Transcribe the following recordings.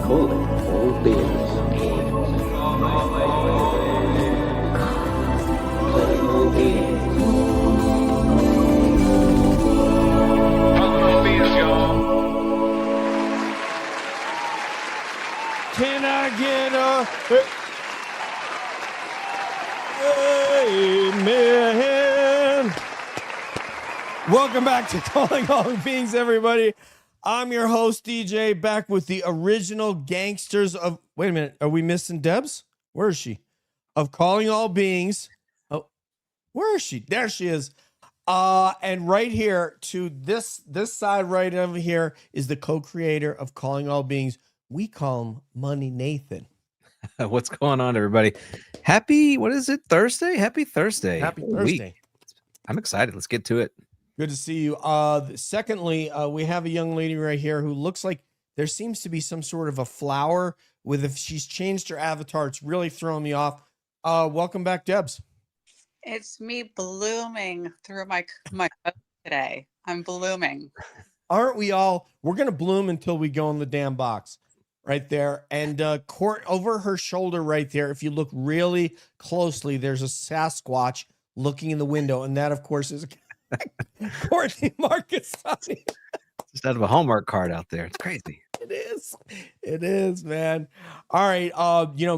Calling all beings. Calling all beings. Can I get a amen? Welcome back to Calling All Beings, everybody. I'm your host, DJ, back with the original gangsters of... Wait a minute. Are we missing Debs? Where is she? Of Calling All Beings. Oh, where is she? There she is. And right here to this side right over here is the co-creator of Calling All Beings. We call him Money Nathan. What's going on, everybody? Happy, what is it, Thursday? Happy Thursday. Happy Ooh, Thursday. I'm excited. Let's get to it. Good to see you. Secondly, we have a young lady right here who looks like there seems to be some sort of a flower with, if she's changed her avatar, it's really throwing me off. Welcome back, Debs. It's me blooming through my coat today. I'm blooming. Aren't we all? We're going to bloom until we go in the damn box right there. And Court over her shoulder right there, if you look really closely, there's a Sasquatch looking in the window. And that, of course, is Courtney Marcus. Just out of a Hallmark card out there. It's crazy. It is, man. All right.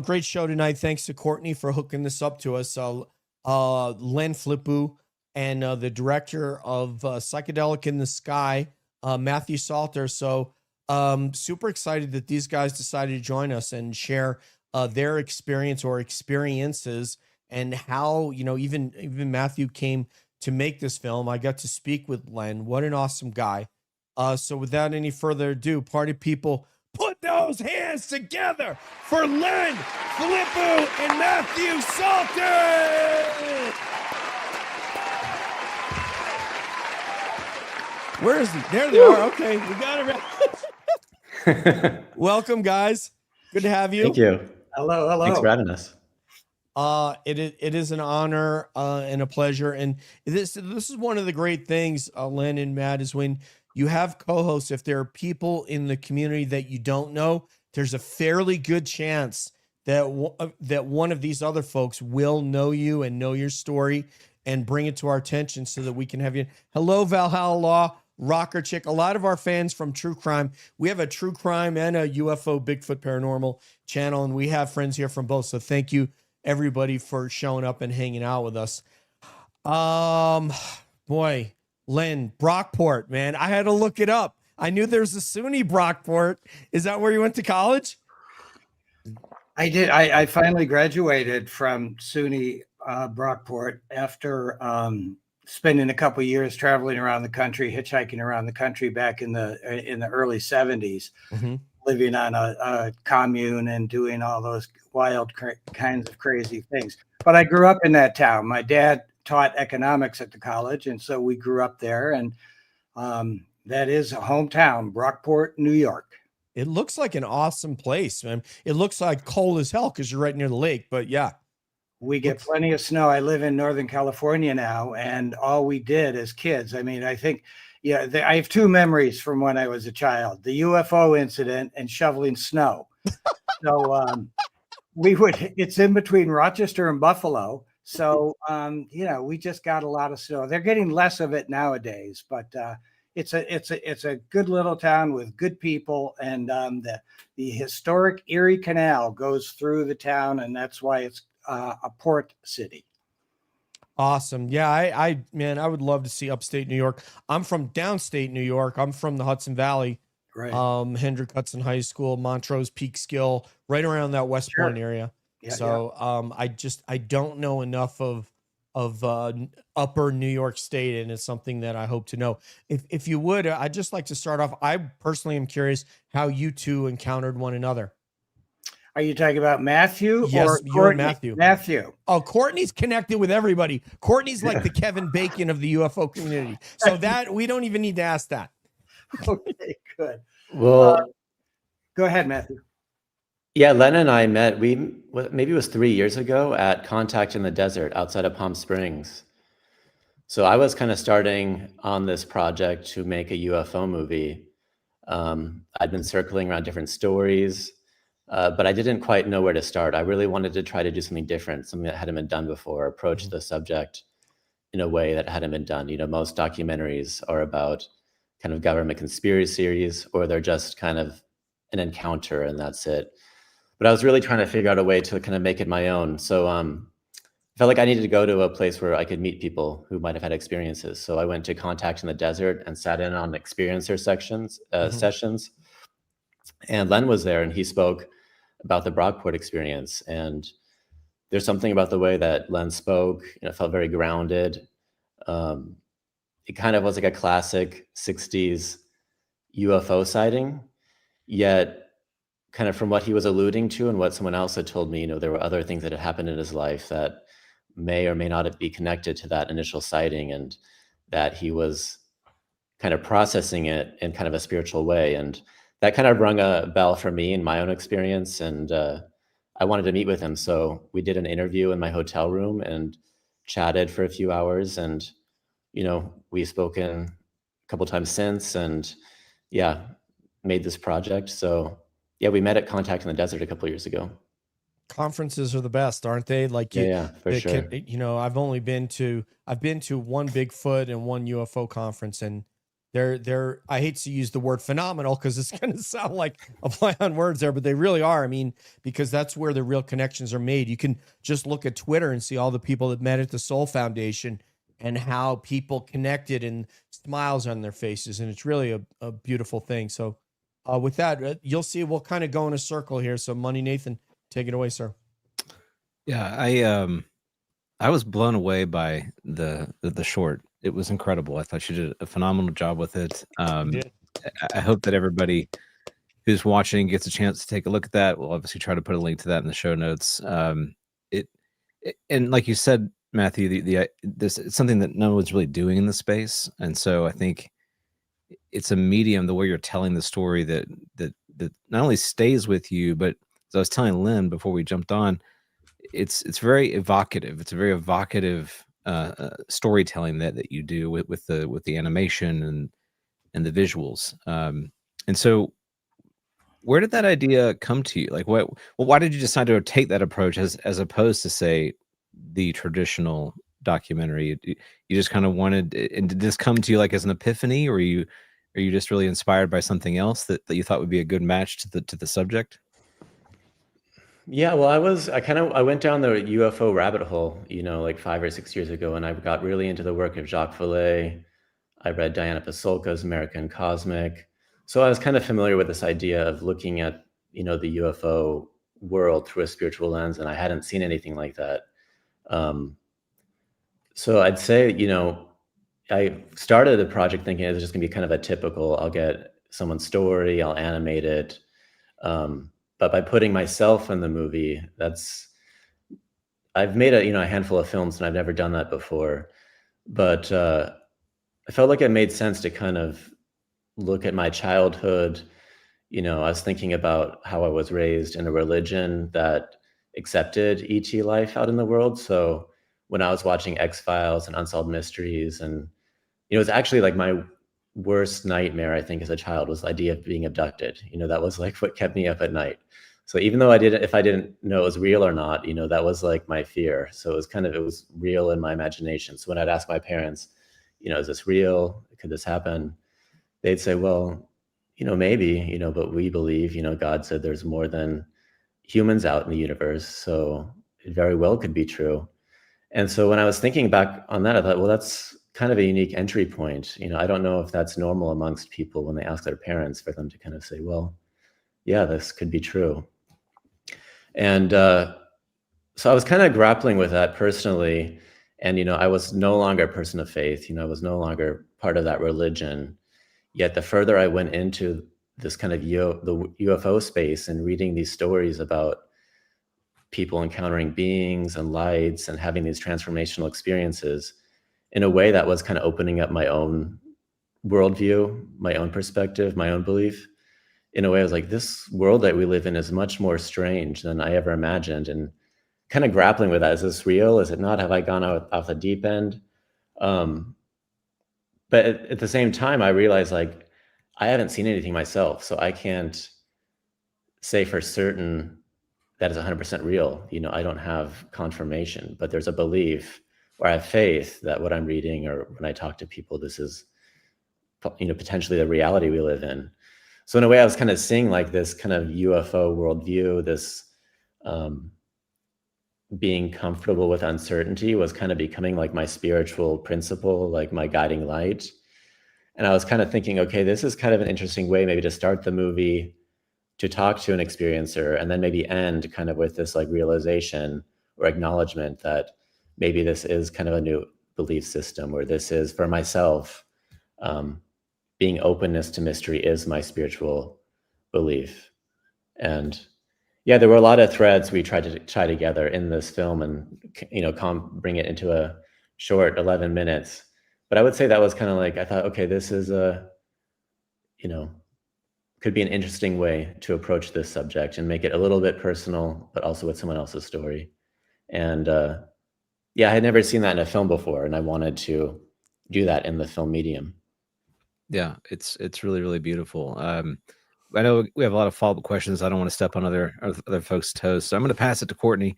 Great show tonight. Thanks to Courtney for hooking this up to us. Len Filppu and the director of Psychedelic in the Sky, Matthew Salter. So super excited that these guys decided to join us and share their experience or experiences and how, even Matthew came to make this film. I got to speak with Len. What an awesome guy. So without any further ado, party people, put those hands together for Len Filppu and Matthew Salton. Where is he? There they are. Okay, we got it. Welcome, guys. Good to have you. Thank you. Hello. Thanks for having us. It is an honor and a pleasure. And this is one of the great things, Len and Matt, is when you have co-hosts. If there are people in the community that you don't know, there's a fairly good chance that that one of these other folks will know you and know your story and bring it to our attention so that we can have you. Hello, Valhalla Law, Rocker Chick. A lot of our fans from True Crime. We have a True Crime and a UFO Bigfoot Paranormal channel, and we have friends here from both. So thank you, everybody, for showing up and hanging out with us. Boy, Len, Brockport, man, I had to look it up. I knew there's a SUNY Brockport. Is that where you went to college? I did. I finally graduated from SUNY Brockport after spending a couple of years traveling around the country, hitchhiking around the country back in the early 70s, living on a commune and doing all those wild kinds of crazy things. But I grew up in that town. My dad taught economics at the college, and so we grew up there. And that is a hometown, Brockport, New York. It looks like an awesome place, man. It looks like cold as hell because you're right near the lake, but yeah. We get plenty of snow. I live in Northern California now, and all we did as kids, I mean, I think, I have two memories from when I was a child, the UFO incident and shoveling snow. So it's in between Rochester and Buffalo. So, we just got a lot of snow. They're getting less of it nowadays, but it's a good little town with good people. And the historic Erie Canal goes through the town, and that's why it's a port city. Awesome. Yeah, I would love to see upstate New York. I'm from downstate New York. I'm from the Hudson Valley. Right. Hendrick Hudson High School, Montrose, Peekskill, right around that West Point area. Yeah, so I don't know enough of upper New York State, and it's something that I hope to know. If you would, I'd just like to start off. I personally am curious how you two encountered one another. Are you talking about Matthew? Yes, or you Courtney? and Matthew. Matthew. Oh, Courtney's connected with everybody. Courtney's like the Kevin Bacon of the UFO community. So that we don't even need to ask that. Okay, good. Well, Go ahead, Matthew. Yeah, Len and I met, maybe it was 3 years ago at Contact in the Desert outside of Palm Springs. So I was kind of starting on this project to make a UFO movie. I'd been circling around different stories, but I didn't quite know where to start. I really wanted to try to do something different, something that hadn't been done before, approach the subject in a way that hadn't been done. Most documentaries are about kind of government conspiracies, or they're just kind of an encounter and that's it. But I was really trying to figure out a way to kind of make it my own. So I felt like I needed to go to a place where I could meet people who might have had experiences. So I went to Contact in the Desert and sat in on experiencer sessions. And Len was there and he spoke about the Brockport experience. And there's something about the way that Len spoke, felt very grounded. It kind of was like a classic 60s UFO sighting, yet kind of from what he was alluding to and what someone else had told me, there were other things that had happened in his life that may or may not be connected to that initial sighting, and that he was kind of processing it in kind of a spiritual way. And that kind of rung a bell for me in my own experience. And I wanted to meet with him. So we did an interview in my hotel room and chatted for a few hours. And, we've spoken a couple times since, and yeah, made this project. So yeah, we met at Contact in the Desert a couple years ago. Conferences are the best, aren't they? Like Yeah, for sure. I've been to one Bigfoot and one UFO conference, and they're I hate to use the word phenomenal because it's going to sound like a play on words there, but they really are. I mean, because that's where the real connections are made. You can just look at Twitter and see all the people that met at the Soul Foundation and how people connected and smiles on their faces, and it's really a beautiful thing. So with that, you'll see we'll kind of go in a circle here. So Money Nathan, take it away, sir. Yeah, I was blown away by the short. It was incredible. I thought you did a phenomenal job with it. I hope that everybody who's watching gets a chance to take a look at that. We'll obviously try to put a link to that in the show notes. And like you said, Matthew, this it's something that no one's really doing in the space, and so I think it's a medium, the way you're telling the story that not only stays with you, but as I was telling Len before we jumped on, it's very evocative. It's a very evocative storytelling that you do with the animation and the visuals. And so where did that idea come to you? Like why did you decide to take that approach as opposed to, say, the traditional documentary? You just kind of wanted, and did this come to you like as an epiphany, or are you just really inspired by something else that you thought would be a good match to the subject? Yeah, well, I went down the UFO rabbit hole, like 5 or 6 years ago, and I got really into the work of Jacques Vallée. I read Diana Pasulka's American Cosmic. So I was kind of familiar with this idea of looking at, the UFO world through a spiritual lens, and I hadn't seen anything like that. So I'd say, I started the project thinking it was just gonna be kind of a typical, I'll get someone's story, I'll animate it. But by putting myself in the movie, I've made a handful of films and I've never done that before. But I felt like it made sense to kind of look at my childhood. I was thinking about how I was raised in a religion that accepted ET life out in the world. So when I was watching X-Files and Unsolved Mysteries, and it was actually like my worst nightmare, I think, as a child, was the idea of being abducted. That was like what kept me up at night. So even though if I didn't know it was real or not, that was like my fear. So it was real in my imagination. So when I'd ask my parents, is this real? Could this happen? They'd say, well, maybe, but we believe, God said there's more than humans out in the universe. So it very well could be true. And so when I was thinking back on that, I thought, well, that's kind of a unique entry point. I don't know if that's normal amongst people when they ask their parents for them to kind of say, well, yeah, this could be true. And so I was kind of grappling with that personally. And, I was no longer a person of faith. I was no longer part of that religion. Yet the further I went into this kind of the UFO space and reading these stories about people encountering beings and lights and having these transformational experiences in a way that was kind of opening up my own worldview, my own perspective, my own belief, in a way, I was like, this world that we live in is much more strange than I ever imagined. And kind of grappling with that. Is this real? Is it not? Have I gone out off the deep end? But at the same time, I realized like, I haven't seen anything myself, so I can't say for certain that is 100% real. You know, I don't have confirmation, but there's a belief, or I have faith that what I'm reading or when I talk to people, this is, you know, potentially the reality we live in. So in a way, I was kind of seeing like this kind of UFO worldview, this being comfortable with uncertainty was kind of becoming like my spiritual principle, like my guiding light. And I was kind of thinking, okay, this is kind of an interesting way maybe to start the movie, to talk to an experiencer, and then maybe end kind of with this like realization or acknowledgement that maybe this is kind of a new belief system, or this is for myself, being openness to mystery is my spiritual belief. And yeah, there were a lot of threads we tried to tie together in this film and, you know, bring it into a short 11 minutes. But I would say that was kind of like, I thought, okay, this is a, you know, could be an interesting way to approach this subject and make it a little bit personal, but also with someone else's story. And yeah, I had never seen that in a film before, and I wanted to do that in the film medium. Yeah, it's really, really beautiful. I know we have a lot of follow-up questions. I don't want to step on other folks' toes, so I'm going to pass it to Courtney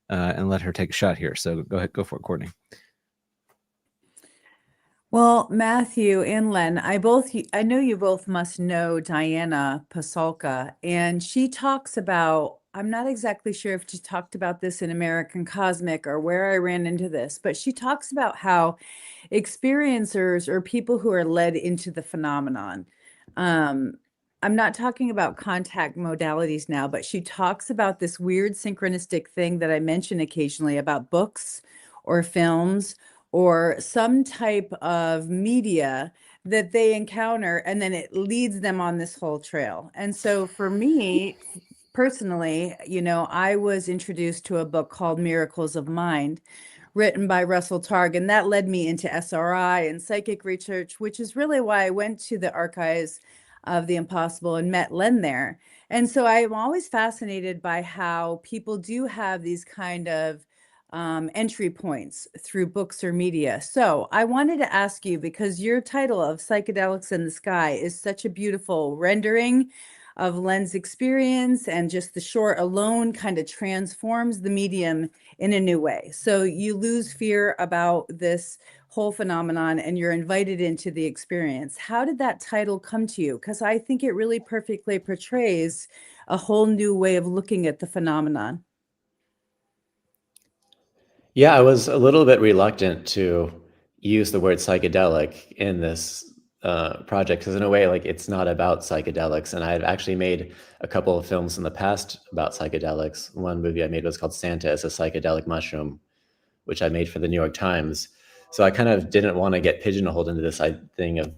and let her take a shot here. So go ahead, go for it, Courtney. Well, Matthew and Len, I know you both must know Diana Pasulka, and she talks about, I'm not exactly sure if she talked about this in American Cosmic or where I ran into this, but she talks about how experiencers or people who are led into the phenomenon, I'm not talking about contact modalities now, but she talks about this weird synchronistic thing that I mention occasionally about books or films or some type of media that they encounter, and then it leads them on this whole trail. And so for me personally, you know, I was introduced to a book called Miracles of Mind, written by Russell Targ, and that led me into SRI and psychic research, which is really why I went to the Archives of the Impossible and met Len there. And so I'm always fascinated by how people do have these kind of entry points through books or media. So I wanted to ask you, because your title of Psychedelics in the Sky is such a beautiful rendering of Len's experience, and just the short alone kind of transforms the medium in a new way. So you lose fear about this whole phenomenon and you're invited into the experience. How did that title come to you? Because I think it really perfectly portrays a whole new way of looking at the phenomenon. Yeah, I was a little bit reluctant to use the word psychedelic in this project, because in a way, like, it's not about psychedelics. And I've actually made a couple of films in the past about psychedelics. One movie I made was called Santa as a Psychedelic Mushroom, which I made for the New York Times. So I kind of didn't want to get pigeonholed into this thing of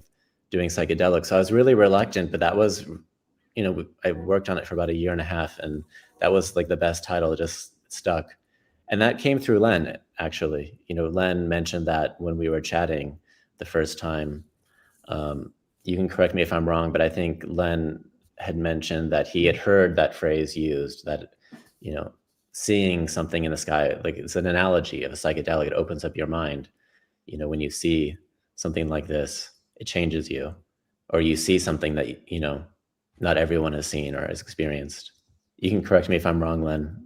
doing psychedelics. So I was really reluctant, but that was, you know, I worked on it for about 1.5 years, and that was like the best title. It just stuck. And that came through Len, actually. You know, Len mentioned that when we were chatting the first time. You can correct me if I'm wrong, but I think Len had mentioned that he had heard that phrase used, that, you know, seeing something in the sky, like, it's an analogy of a psychedelic. It opens up your mind. You know, when you see something like this, it changes you. Or you see something that, you know, not everyone has seen or has experienced. You can correct me if I'm wrong, Len.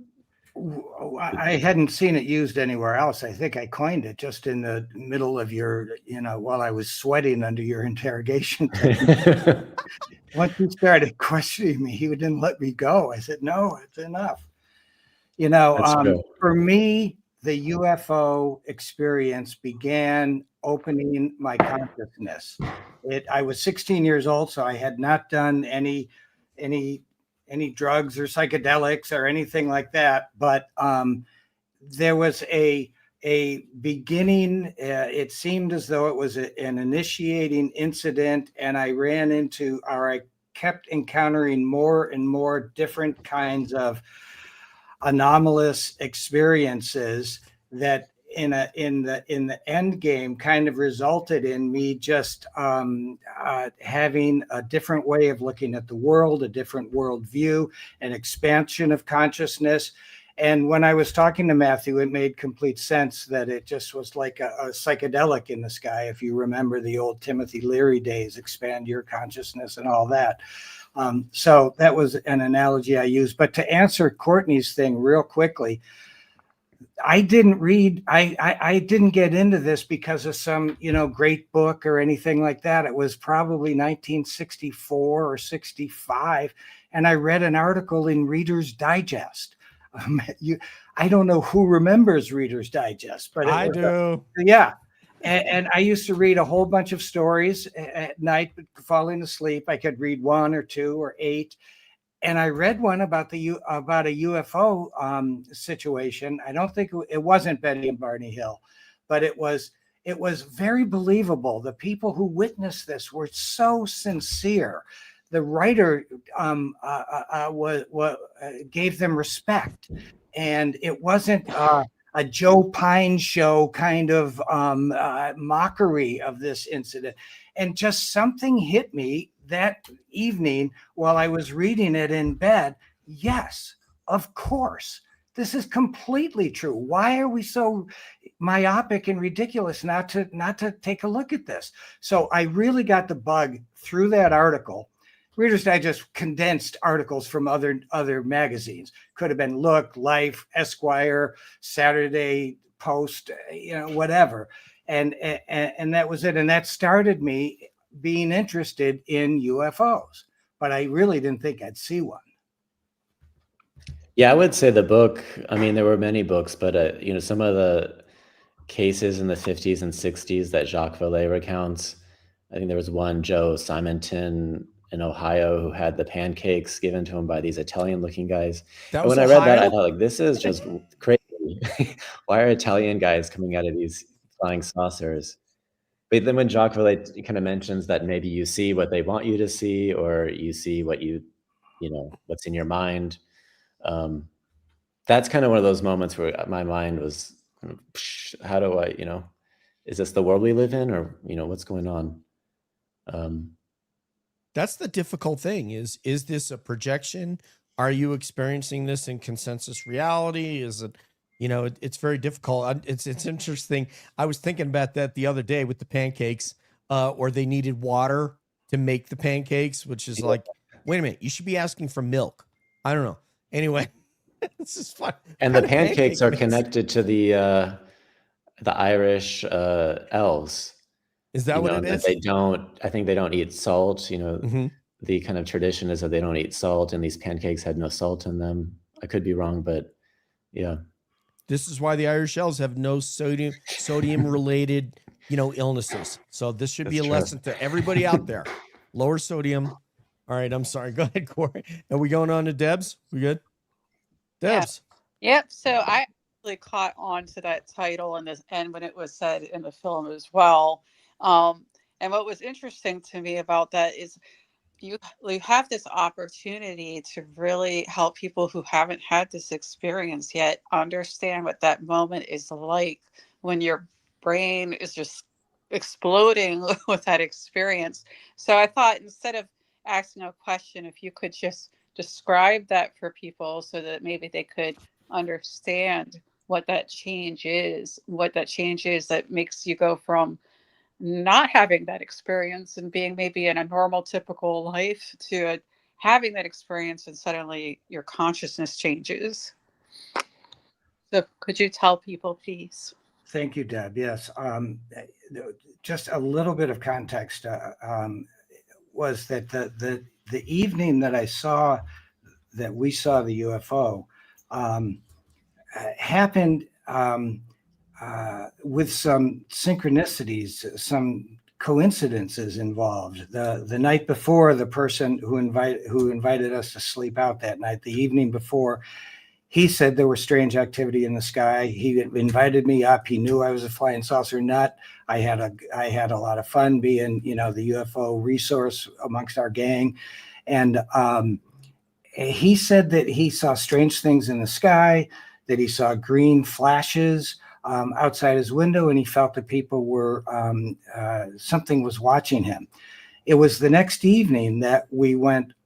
I hadn't seen it used anywhere else. I think I coined it just in the middle of your, you know, while I was sweating under your interrogation. Once he started questioning me, he didn't let me go. I said, no, it's enough. You know, for me, the UFO experience began opening my consciousness. I was 16 years old, so I had not done any drugs or psychedelics or anything like that. But there was a beginning. It seemed as though it was an initiating incident, and I kept encountering more and more different kinds of anomalous experiences that in the end game kind of resulted in me just having a different way of looking at the world, a different worldview, an expansion of consciousness. And when I was talking to Matthew, it made complete sense that it just was like a psychedelic in the sky. If you remember the old Timothy Leary days, expand your consciousness and all that. So that was an analogy I used. But to answer Courtney's thing real quickly, I didn't get into this because of some, great book or anything like that. It was probably 1964 or 65. And I read an article in Reader's Digest. I don't know who remembers Reader's Digest, but I do. Yeah. And I used to read a whole bunch of stories at night, falling asleep. I could read 1 or 2 or 8. And I read one about a UFO situation. I don't think it wasn't Betty and Barney Hill, but it was very believable. The people who witnessed this were so sincere. The writer gave them respect, and it wasn't a Joe Pine show kind of mockery of this incident. And just something hit me that evening while I was reading it in bed. Yes, of course. This is completely true. Why are we so myopic and ridiculous not to take a look at this? So I really got the bug through that article. Reader's Digest condensed articles from other magazines. Could have been Look, Life, Esquire, Saturday Post, whatever. And that was it. And that started me being interested in UFOs. But I really didn't think I'd see one. Yeah, I would say the book, I mean, there were many books, but some of the cases in the 50s and 60s that Jacques Vallée recounts, I think there was one, Joe Simonton in Ohio, who had the pancakes given to him by these Italian-looking guys. That And was when I read that, Ohio? I thought, like, this is just crazy. Why are Italian guys coming out of these flying saucers? But then when Jacques Vallée kind of mentions that maybe you see what they want you to see, or you see what what's in your mind, that's kind of one of those moments where my mind was, how do I, is this the world we live in, or, what's going on? That's the difficult thing is this a projection? Are you experiencing this in consensus reality? Is it, it's very difficult. It's interesting. I was thinking about that the other day with the pancakes, or they needed water to make the pancakes, which is like, wait a minute, you should be asking for milk. I don't know. Anyway, this is fun. And the pancakes are connected to the Irish elves. Is that what it is? I think they don't eat salt. Mm-hmm. The kind of tradition is that they don't eat salt, and these pancakes had no salt in them. I could be wrong, but yeah. This is why the Irish elves have no sodium related, illnesses. So this should be a lesson to everybody out there. Lower sodium. All right. I'm sorry. Go ahead, Corey. Are we going on to Debs? We good? Debs. Yeah. Yep. So I actually caught on to that title and when it was said in the film as well. And what was interesting to me about that is you have this opportunity to really help people who haven't had this experience yet understand what that moment is like when your brain is just exploding with that experience. So I thought, instead of asking a question, if you could just describe that for people so that maybe they could understand what that change is that makes you go from not having that experience and being maybe in a normal, typical life to having that experience, and suddenly your consciousness changes. So could you tell people, please? Thank you, Deb. Yes. Just a little bit of context was that the evening that we saw the UFO happened with some synchronicities, some coincidences involved. The night before, the person who invited us to sleep out that night, the evening before, he said there was strange activity in the sky. He invited me up. He knew I was a flying saucer nut. I had a lot of fun being, the UFO resource amongst our gang. And he said that he saw strange things in the sky, that he saw green flashes. outside his window, and he felt that people were, something was watching him. It was the next evening that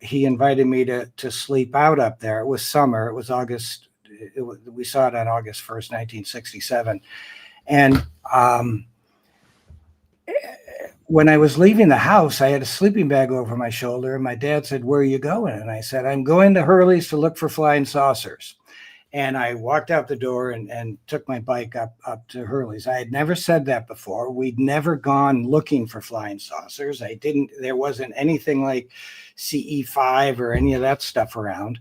he invited me to sleep out up there. It was summer. It was August. We saw it on August 1st, 1967. And when I was leaving the house, I had a sleeping bag over my shoulder, and my dad said, "Where are you going?" And I said, "I'm going to Hurley's to look for flying saucers." And I walked out the door and took my bike up to Hurley's. I had never said that before. We'd never gone looking for flying saucers. There wasn't anything like CE5 or any of that stuff around.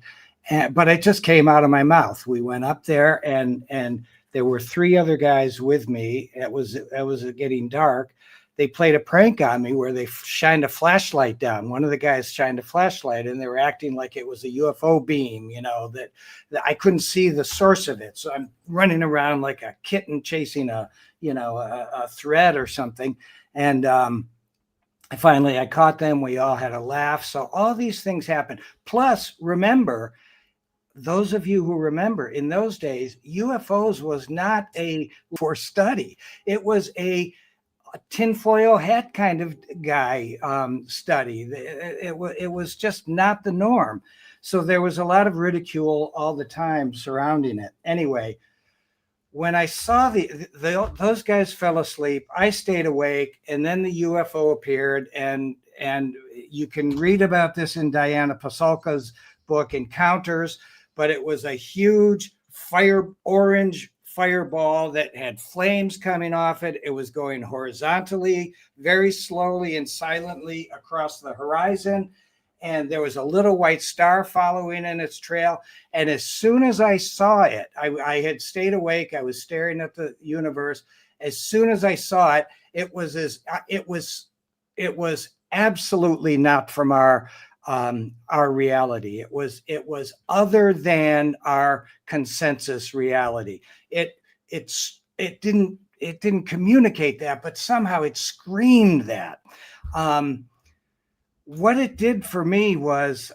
But it just came out of my mouth. We went up there, and there were 3 other guys with me. It was getting dark. They played a prank on me where they shined a flashlight down. One of the guys shined a flashlight, and they were acting like it was a UFO beam, that I couldn't see the source of it. So I'm running around like a kitten chasing a thread or something. And finally I caught them. We all had a laugh. So all these things happened. Plus, remember, those of you who remember, in those days, UFOs was not for study. It was a tinfoil hat kind of guy study. It was just not the norm. So there was a lot of ridicule all the time surrounding it. Anyway, when I saw those guys fell asleep, I stayed awake, and then the UFO appeared, and you can read about this in Diana Pasulka's book Encounters, but it was a huge orange fireball that had flames coming off it. It was going horizontally, very slowly and silently across the horizon. And there was a little white star following in its trail. And as soon as I saw it, I had stayed awake. I was staring at the universe. As soon as I saw it, it was absolutely not from our reality. It was other than our consensus reality. It didn't communicate that, but somehow it screamed that. What it did for me was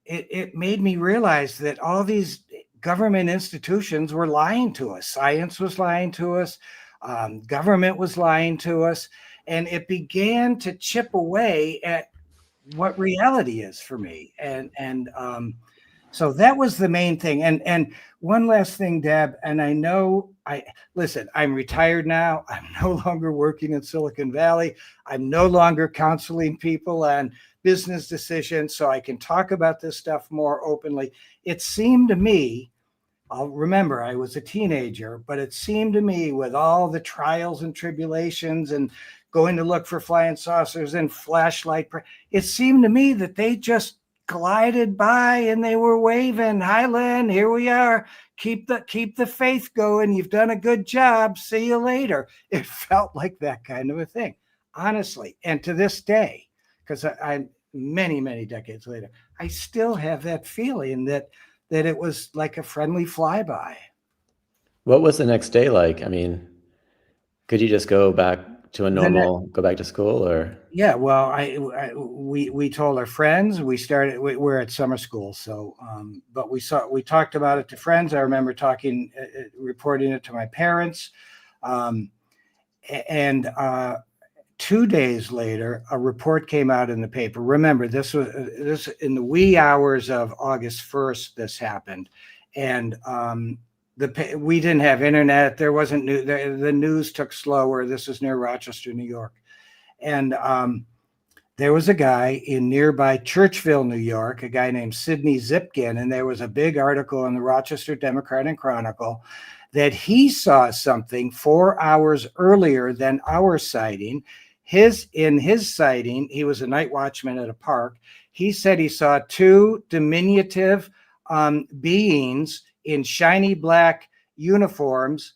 it made me realize that all these government institutions were lying to us. Science was lying to us. Government was lying to us. And it began to chip away at what reality is for me. And so that was the main thing. And one last thing, Deb, and I know listen, I'm retired now. I'm no longer working in Silicon Valley. I'm no longer counseling people on business decisions, so I can talk about this stuff more openly. It seemed to me, I'll remember I was a teenager, but it seemed to me with all the trials and tribulations and going to look for flying saucers and flashlight, it seemed to me that they just glided by and they were waving, "Hi, Len, here we are. Keep the faith going. You've done a good job. See you later." It felt like that kind of a thing, honestly. And to this day, because I'm many decades later, I still have that feeling that it was like a friendly flyby. What was the next day like? I mean, could you just go back to go back to school, or? Yeah, well, we told our friends. We're at summer school, so but we talked about it to friends. I remember reporting it to my parents, and 2 days later, a report came out in the paper. Remember, this in the wee hours of August 1st. This happened, and we didn't have internet. There wasn't the news took slower. This is near Rochester, New York. And there was a guy in nearby Churchville, New York, a guy named Sidney Zipkin. And there was a big article in the Rochester Democrat and Chronicle that he saw something 4 hours earlier than our sighting. In his sighting, he was a night watchman at a park. He said he saw 2 diminutive beings in shiny black uniforms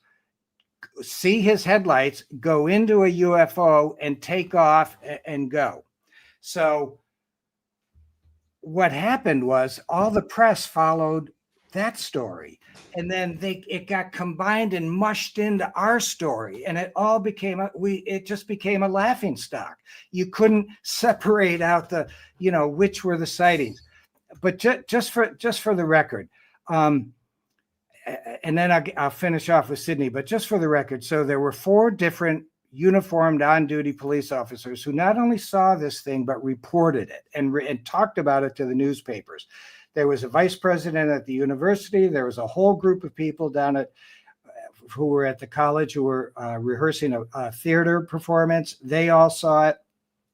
see his headlights, go into a UFO and take off and go. So what happened was all the press followed that story, and then it got combined and mushed into our story, and it all became it just became a laughing stock. You couldn't separate out which were the sightings. But just for the record, and then I'll finish off with Sydney, but just for the record. So there were 4 different uniformed on-duty police officers who not only saw this thing, but reported it and talked about it to the newspapers. There was a vice president at the university. There was a whole group of people down at who were at the college who were rehearsing a theater performance. They all saw it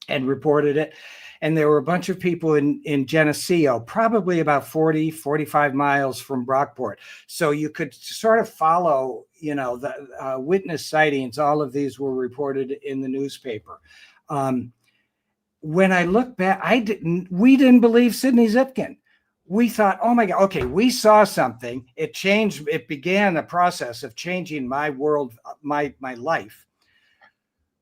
and reported it. And there were a bunch of people in Geneseo, probably about 40, 45 miles from Brockport. So you could sort of follow, the witness sightings. All of these were reported in the newspaper. When I look back, we didn't believe Sidney Zipkin. We thought, oh my God, okay, we saw something. It changed. It began a process of changing my world, my life.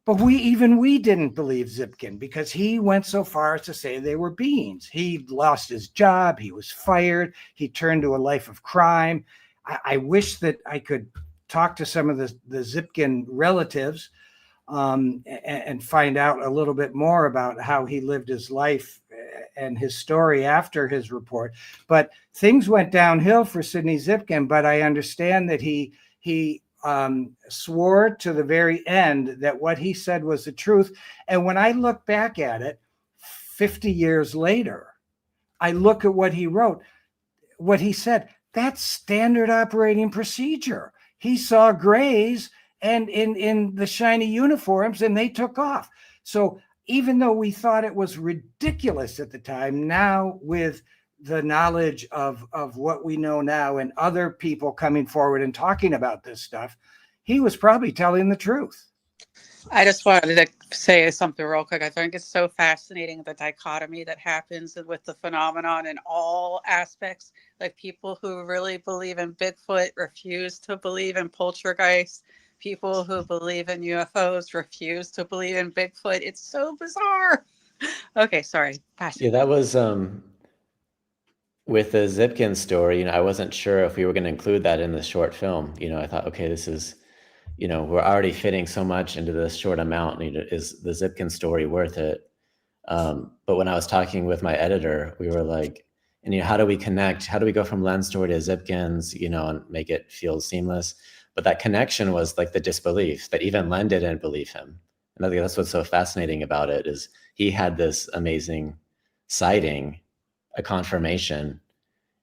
But we didn't believe Zipkin because he went so far as to say they were beings. He lost his job. He was fired. He turned to a life of crime. I wish that I could talk to some of the Zipkin relatives and find out a little bit more about how he lived his life and his story after his report. But things went downhill for Sidney Zipkin, but I understand that he swore to the very end that what he said was the truth. And when I look back at it 50 years later, I look at what he wrote, what he said, that's standard operating procedure. He saw grays and in the shiny uniforms and they took off. So even though we thought it was ridiculous at the time, now with the knowledge of what we know now and other people coming forward and talking about this stuff, he was probably telling the truth. I just wanted to say something real quick. I think it's so fascinating, the dichotomy that happens with the phenomenon in all aspects. Like people who really believe in Bigfoot refuse to believe in poltergeist. People who believe in UFOs refuse to believe in Bigfoot. It's so bizarre. Okay, sorry. Yeah, that was with the Zipkin story. I wasn't sure if we were going to include that in the short film. I thought, okay, this is, we're already fitting so much into this short amount. Is the Zipkin story worth it? But when I was talking with my editor, we were like, and how do we connect? How do we go from Len's story to Zipkin's, and make it feel seamless? But that connection was like the disbelief that even Len didn't believe him. And I think that's what's so fascinating about it is he had this amazing sighting, a confirmation,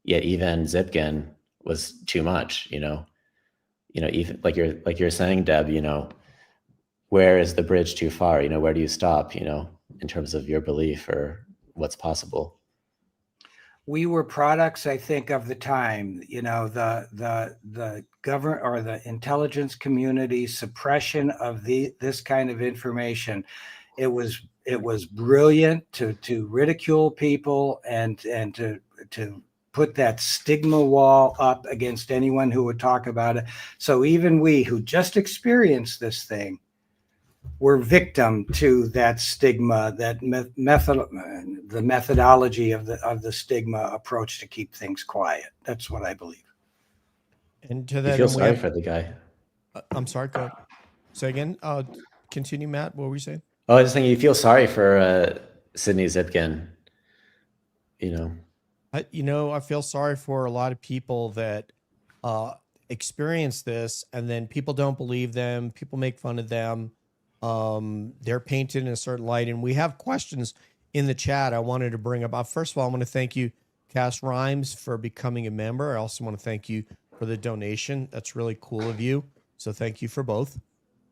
yet even Zipkin was too much, even like you're saying, Deb, where is the bridge too far? Where do you stop, in terms of your belief or what's possible? We were products, I think, of the time, the government or the intelligence community suppression of this kind of information. It was brilliant to ridicule people and to put that stigma wall up against anyone who would talk about it. So even we who just experienced this thing were victim to that stigma, that the methodology of the stigma approach to keep things quiet. That's what I believe. And to that, I feel sorry for the guy. I'm sorry. Go. Say again. Continue, Matt. What were you saying? Oh, I was just thinking, you feel sorry for Sidney Zipkin. I feel sorry for a lot of people that experience this, and then people don't believe them. People make fun of them. They're painted in a certain light, and we have questions in the chat I wanted to bring up. First of all, I want to thank you, Cass Rhymes, for becoming a member. I also want to thank you for the donation. That's really cool of you. So thank you for both.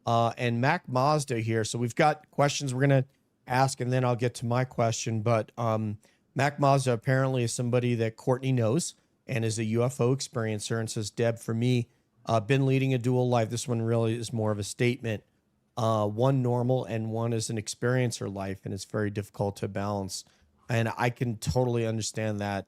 And Mac Mazda here. So we've got questions we're going to ask, and then I'll get to my question. But Mac Mazda apparently is somebody that Courtney knows and is a UFO experiencer, and says, Deb, for me, been leading a dual life. This one really is more of a statement. One normal and one is an experiencer life, and it's very difficult to balance. And I can totally understand that.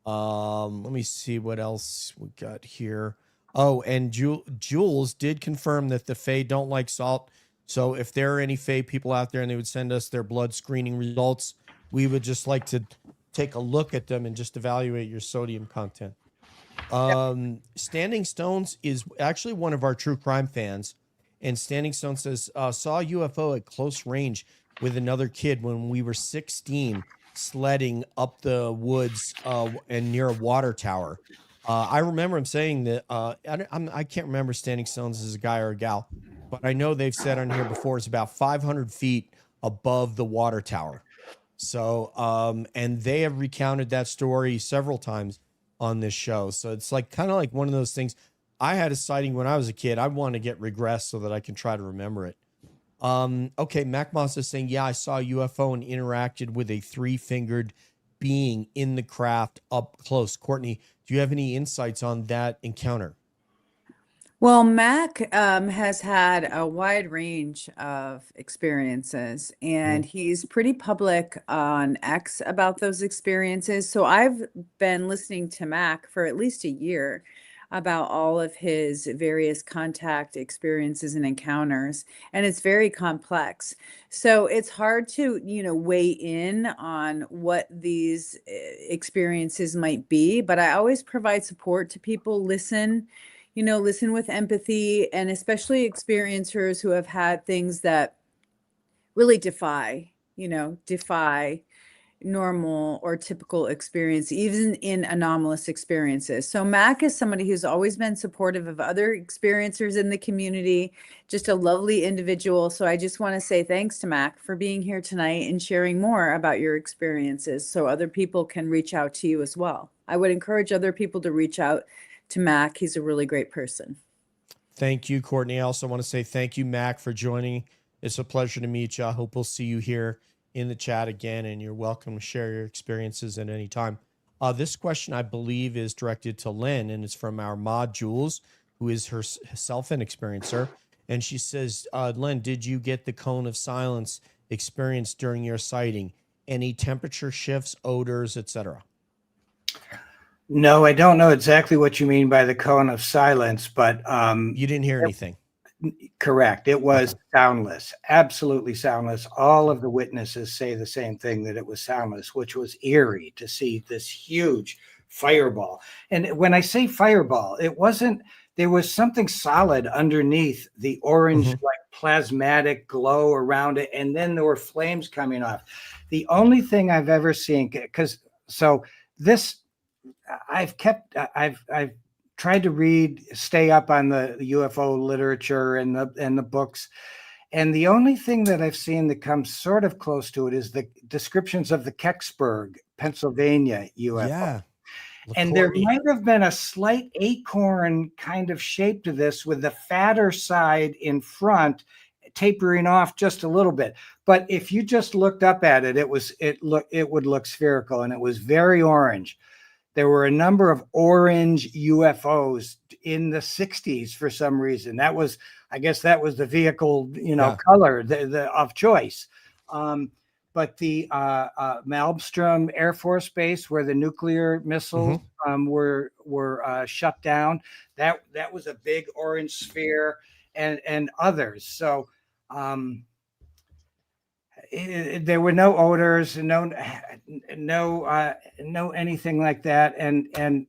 Let me see what else we got here. Oh, and Jules did confirm that the Fae don't like salt. So if there are any Fae people out there and they would send us their blood screening results, we would just like to take a look at them and just evaluate your sodium content. Standing Stones is actually one of our true crime fans. And Standing Stone says, saw a UFO at close range with another kid when we were 16 sledding up the woods and near a water tower. I remember him saying that I can't remember Standing Stones as a guy or a gal, but I know they've said on here before it's about 500 feet above the water tower. So, and they have recounted that story several times on this show. So it's like kind of like one of those things. I had a sighting when I was a kid. I want to get regressed so that I can try to remember it. Okay, Mac Moss is saying, yeah, I saw a UFO and interacted with a 3-fingered being in the craft up close. Courtney, do you have any insights on that encounter? Well, Mac has had a wide range of experiences, and he's pretty public on X about those experiences. So I've been listening to Mac for at least a year about all of his various contact experiences and encounters, and it's very complex. So it's hard to, weigh in on what these experiences might be, but I always provide support to people. Listen with empathy, and especially experiencers who have had things that really defy normal or typical experience, even in anomalous experiences. So Mac is somebody who's always been supportive of other experiencers in the community, just a lovely individual. So I just want to say thanks to Mac for being here tonight and sharing more about your experiences so other people can reach out to you as well. I would encourage other people to reach out to Mac. He's a really great person. Thank you, Courtney. I also want to say thank you, Mac, for joining. It's a pleasure to meet you. I hope we'll see you here in the chat again, and you're welcome to share your experiences at any time. This question, I believe, is directed to Len, and it's from our mod Jules, who is herself an experiencer. And she says, Len, did you get the cone of silence experience during your sighting? Any temperature shifts, odors, etc.? No, I don't know exactly what you mean by the cone of silence, but you didn't hear anything. Correct. It was soundless, absolutely soundless. All of the witnesses say the same thing, that it was soundless, which was eerie to see this huge fireball. And when I say fireball, there was something solid underneath the orange, like plasmatic glow around it. And then there were flames coming off. The only thing I've ever seen, I've tried to stay up on the UFO literature and the books. And the only thing that I've seen that comes sort of close to it is the descriptions of the Kecksburg, Pennsylvania UFO. Yeah. And there might have been a slight acorn kind of shape to this, with the fatter side in front tapering off just a little bit. But if you just looked up at it, it would look spherical, and it was very orange. There were a number of orange UFOs in the 60s for some reason. I guess that was the vehicle, color of choice. But the Malmstrom Air Force Base, where the nuclear missiles were shut down, that was a big orange sphere, and others. So there were no odors, no anything like that. And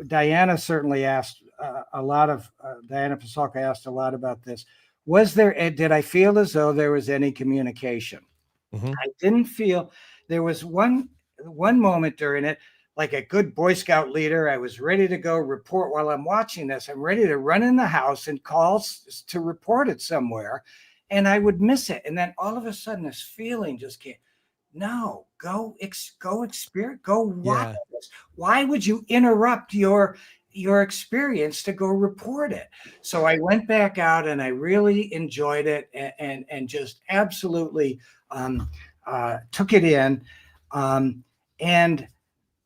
Diana certainly asked Diana Pasulka asked a lot about this. Did I feel as though there was any communication? I didn't feel. There was one moment during it, like a good Boy Scout leader, I was ready to go report. While I'm watching this, I'm ready to run in the house and call to report it somewhere. And I would miss it. And then all of a sudden, this feeling just came. No, go experience, go watch this. Why would you interrupt your experience to go report it? So I went back out, and I really enjoyed it, and just absolutely took it in. And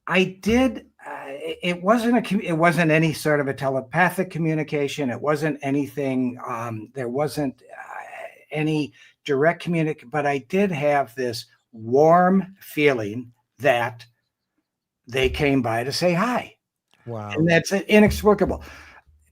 I did. It wasn't any sort of a telepathic communication. It wasn't anything. There wasn't any direct communication, but I did have this warm feeling that they came by to say hi. Wow. And that's inexplicable.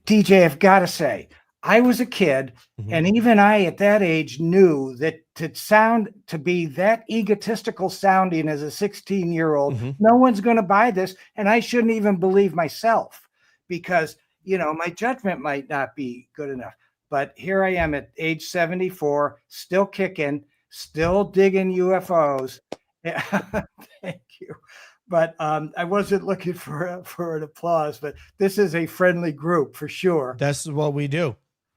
DJ, I've got to say, I was a kid, and even I at that age knew that to be that egotistical sounding as a 16-year-old, no one's going to buy this, and I shouldn't even believe myself, because my judgment might not be good enough. But here I am at age 74, still kicking, still digging UFOs. Thank you. but I wasn't looking for an applause. But this is a friendly group for sure. That's what we do.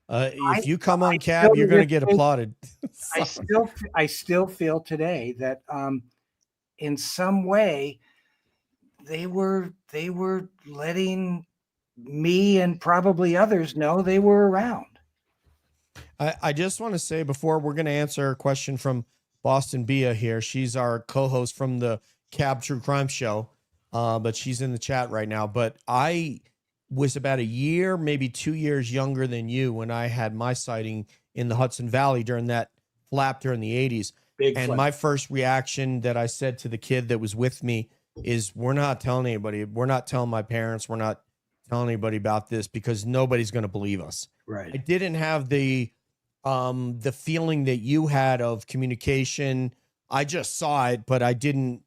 If you come on I cab, still you're going to think- get applauded. I still feel today that in some way they were letting me and probably others know they were around. I just want to say before we're going to answer a question from Boston Bia here. She's our co-host from the Cab True Crime Show, but she's in the chat right now. But I was about a year, maybe 2 years younger than you when I had my sighting in the Hudson Valley during that flap during the 80s. Big And flap. my first reaction that I said to the kid that was with me is, we're not telling anybody. We're not telling my parents. We're not telling anybody about this because nobody's going to believe us. I Right. didn't have the feeling that you had of communication. I just saw it, but I didn't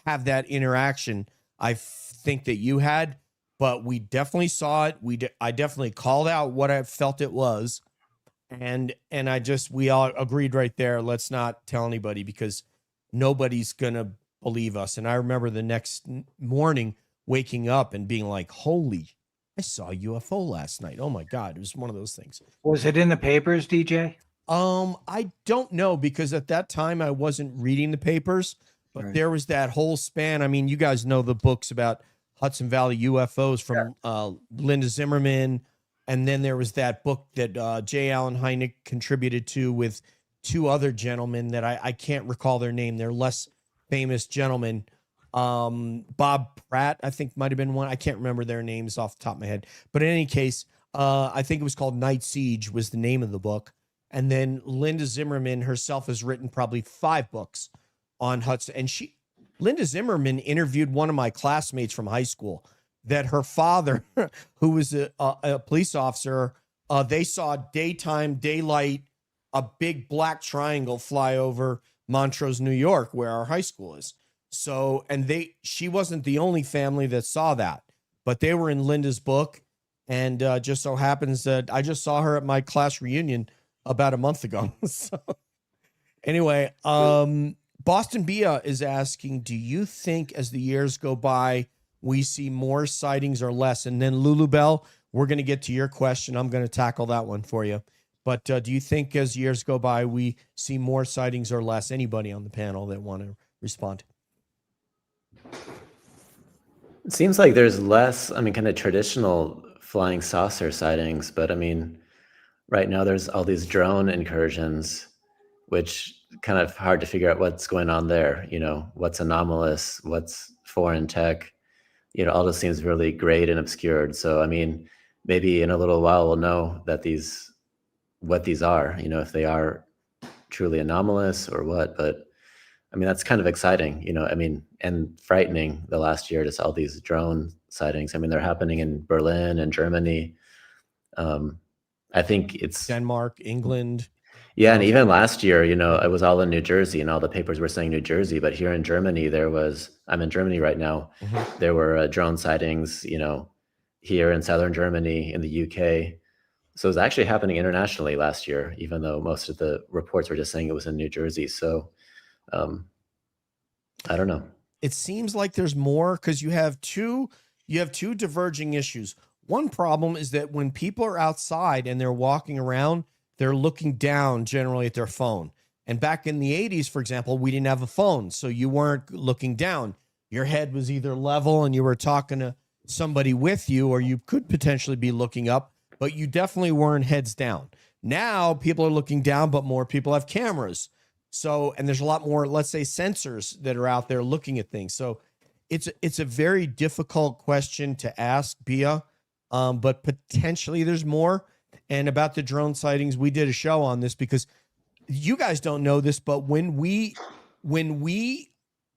have that interaction I think that you had, but we definitely saw it. I definitely called out what I felt it was. And we all agreed right there. Let's not tell anybody because nobody's going to believe us. And I remember the next morning waking up and being like, holy, I saw a UFO last night. Oh my God. It was one of those things. Was it in the papers, DJ? I don't know because at that time I wasn't reading the papers, but Right. there was that whole span. I mean, you guys know the books about Hudson Valley UFOs from Linda Zimmerman. And then there was that book that J. Allen Hynek contributed to with two other gentlemen that I can't recall their name. They're less famous gentlemen. Bob Pratt, I think might have been one. I can't remember their names off the top of my head. But in any case, I think it was called Night Siege was the name of the book. And then Linda Zimmerman herself has written probably 5 books on Hudson. And Linda Zimmerman interviewed one of my classmates from high school that her father, who was a police officer, they saw daylight, a big black triangle fly over Montrose, New York, where our high school is. So, and she wasn't the only family that saw that, but they were in Linda's book. And just so happens that I just saw her at my class reunion about a month ago. So anyway, Boston Bia is asking, do you think as the years go by, we see more sightings or less? And then Lulu Bell, we're going to get to your question. I'm going to tackle that one for you. But do you think as years go by, we see more sightings or less? Anybody on the panel that want to respond? It seems like there's less, kind of traditional flying saucer sightings, but right now there's all these drone incursions, which kind of hard to figure out what's going on there. What's anomalous, what's foreign tech, all this seems really grayed and obscured. So, maybe in a little while we'll know that what these are, if they are truly anomalous or what, but that's kind of exciting, and frightening the last year, just all these drone sightings. They're happening in Berlin and Germany. I think it's Denmark, England. Yeah. And even last year, it was all in New Jersey and all the papers were saying New Jersey, but here in Germany, I'm in Germany right now. Mm-hmm. There were drone sightings, here in Southern Germany, in the UK. So it was actually happening internationally last year, even though most of the reports were just saying it was in New Jersey. So I don't know. It seems like there's more because you have two diverging issues. One problem is that when people are outside and they're walking around, they're looking down generally at their phone. And back in the 80s, for example, we didn't have a phone, so you weren't looking down. Your head was either level and you were talking to somebody with you, or you could potentially be looking up, but you definitely weren't heads down. Now people are looking down, but more people have cameras. So, and there's a lot more, let's say, sensors that are out there looking at things. So it's a very difficult question to ask, Bia, but potentially there's more. And about the drone sightings, we did a show on this because you guys don't know this, but when we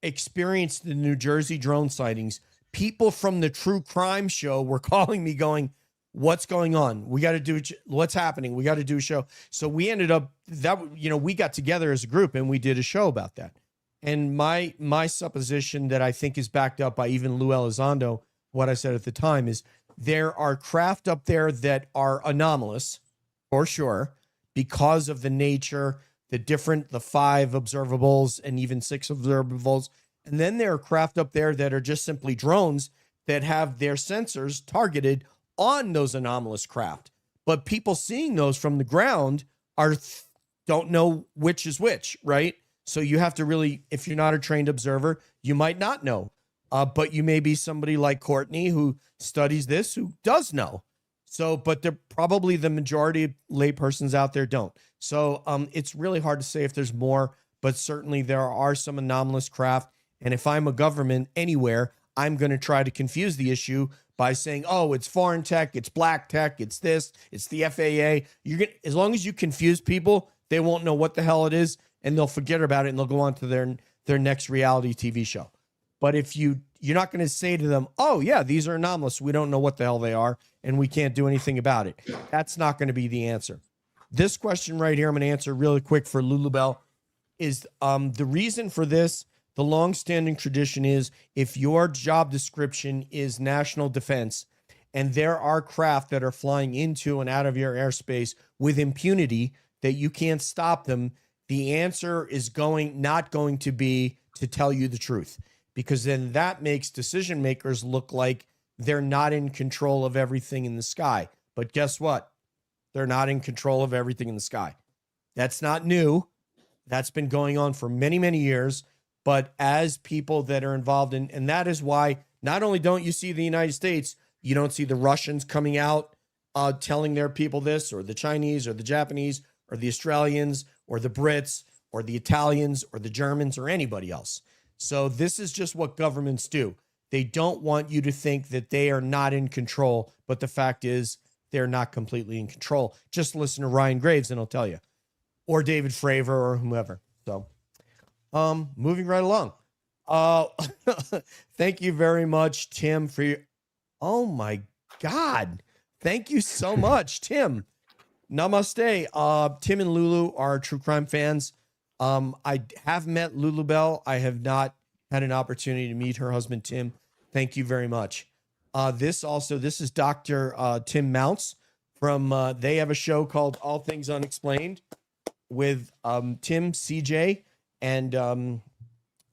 experienced the New Jersey drone sightings, people from the True Crime Show were calling me going, what's going on? We got to do what's happening. We got to do a show. So we ended up we got together as a group and we did a show about that. And my supposition that I think is backed up by even Lou Elizondo, what I said at the time, is there are craft up there that are anomalous for sure because of the nature, the 5 observables and even 6 observables. And then there are craft up there that are just simply drones that have their sensors targeted on those anomalous craft. But people seeing those from the ground don't know which is which, right? So you have to really, if you're not a trained observer, you might not know. But you may be somebody like Courtney who studies this, who does know. So, but they're probably the majority of laypersons out there don't. So it's really hard to say if there's more, but certainly there are some anomalous craft. And if I'm a government anywhere, I'm going to try to confuse the issue by saying, oh, it's foreign tech, it's black tech, it's this, it's the FAA. As long as you confuse people, they won't know what the hell it is, and they'll forget about it, and they'll go on to their next reality TV show. But if you're not going to say to them, oh, yeah, these are anomalous, we don't know what the hell they are, and we can't do anything about it. That's not going to be the answer. This question right here, I'm going to answer really quick for Lulubelle, is the reason for this. The long-standing tradition is if your job description is national defense and there are craft that are flying into and out of your airspace with impunity that you can't stop them, the answer is not going to be to tell you the truth, because then that makes decision makers look like they're not in control of everything in the sky. But guess what? They're not in control of everything in the sky. That's not new. That's been going on for many, many years. But as people that are involved in, and that is why not only don't you see the United States, you don't see the Russians coming out telling their people this, or the Chinese or the Japanese or the Australians or the Brits or the Italians or the Germans or anybody else. So this is just what governments do. They don't want you to think that they are not in control, but the fact is they're not completely in control. Just listen to Ryan Graves and he'll tell you, or David Fravor or whomever. So moving right along. Thank you very much, Tim, for your, oh my God. Thank you so much, Tim. Namaste. Tim and Lulu are true crime fans. I have met Lulubelle. I have not had an opportunity to meet her husband, Tim. Thank you very much. This is Dr. Tim Mounts from, they have a show called All Things Unexplained with Tim, CJ, and and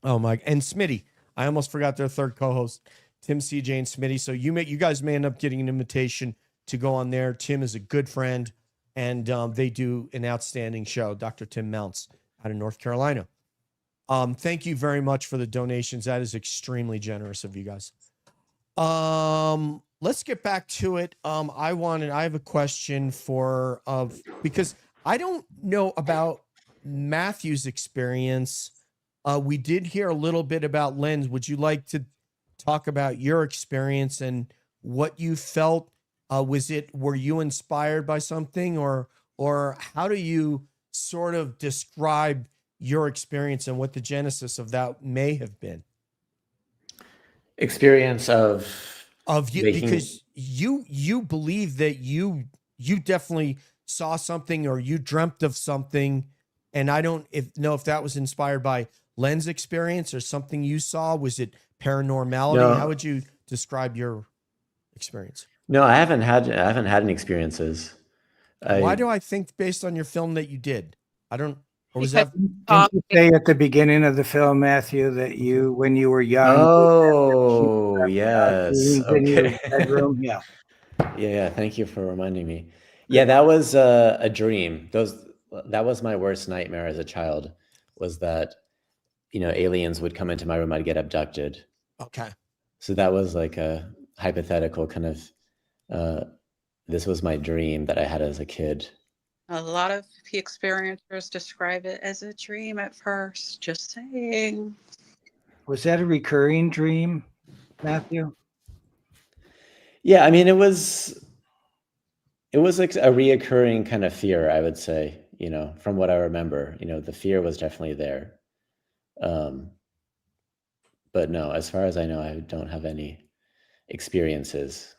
Smitty. I almost forgot their third co-host, Tim, CJ, and Smitty. So you guys may end up getting an invitation to go on there. Tim is a good friend, and they do an outstanding show. Dr. Tim Mounts out of North Carolina. Thank you very much for the donations. That is extremely generous of you guys. Let's get back to it. I have a question for because I don't know about Matthew's experience. We did hear a little bit about Len's. Would you like to talk about your experience and what you felt? Were you inspired by something, or how do you sort of describe your experience and what the genesis of that may have been? Experience of you, because you believe that you definitely saw something or you dreamt of something, and I don't know if that was inspired by Len's experience or something you saw. Was it paranormality? No. How would you describe your experience? No, I haven't had any experiences. Why do I think based on your film that you did? I don't. Or was Because, that? Didn't you say at the beginning of the film, Matthew, that when you were young, Oh, yes. in your Okay. bedroom? Yeah. Yeah. Thank you for reminding me. Yeah, that was a dream. That was my worst nightmare as a child, was that, aliens would come into my room, I'd get abducted. Okay. So that was like a hypothetical kind of, this was my dream that I had as a kid. a lot of experiencers describe it as a dream at first. Just saying. Was that a recurring dream, Matthew? Yeah, I mean, it was like a reoccurring kind of fear, I would say, from what I remember. The fear was definitely there. But no, as far as I know, I don't have any experiences.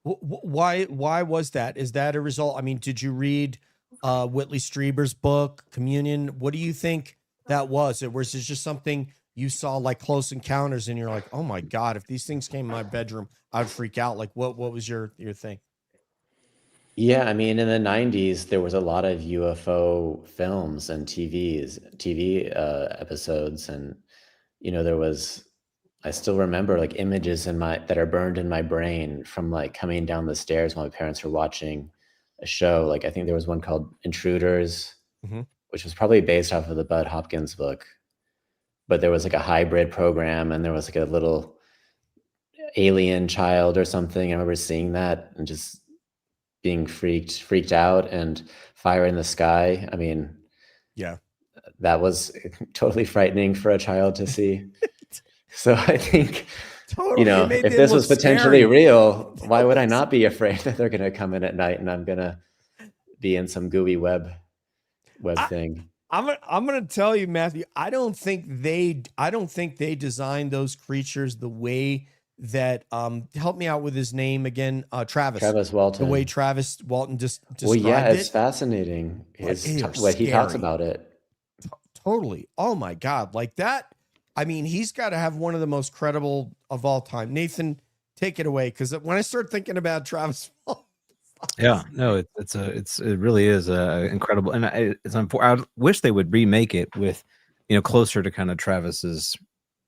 Why was that? Is that a result? I mean, did you read Whitley Strieber's book, Communion? What do you think that was? Was it just something you saw like Close Encounters and you're like, oh my God, if these things came in my bedroom, I'd freak out. Like what was your thing? Yeah, I mean, in the 90s, there was a lot of UFO films and TV episodes. And, there was, I still remember like images that are burned in my brain from like coming down the stairs while my parents were watching a show. Like I think there was one called Intruders, Mhm. which was probably based off of the Bud Hopkins book. But there was like a hybrid program, and there was like a little alien child or something. I remember seeing that and just being freaked out, and fire in the sky. I mean, Yeah. that was totally frightening for a child to see. So I think, Totally. It made if them this look was potentially scary. real, why would I not be afraid that they're going to come in at night and I'm going to be in some gooey web thing? I'm gonna tell you, Matthew. I don't think they designed those creatures the way that help me out with his name again, Travis. Travis Walton. The way Travis Walton just Well, yeah, described it's it. fascinating. But they are What he talks scary. about it. Totally. Oh my God. Like that. I mean, he's got to have one of the most credible of all time. Nathan, take it away. Because when I start thinking about Travis Walton, Yeah, no, it really is incredible, and it's unfortunate. I wish they would remake it with, closer to kind of Travis's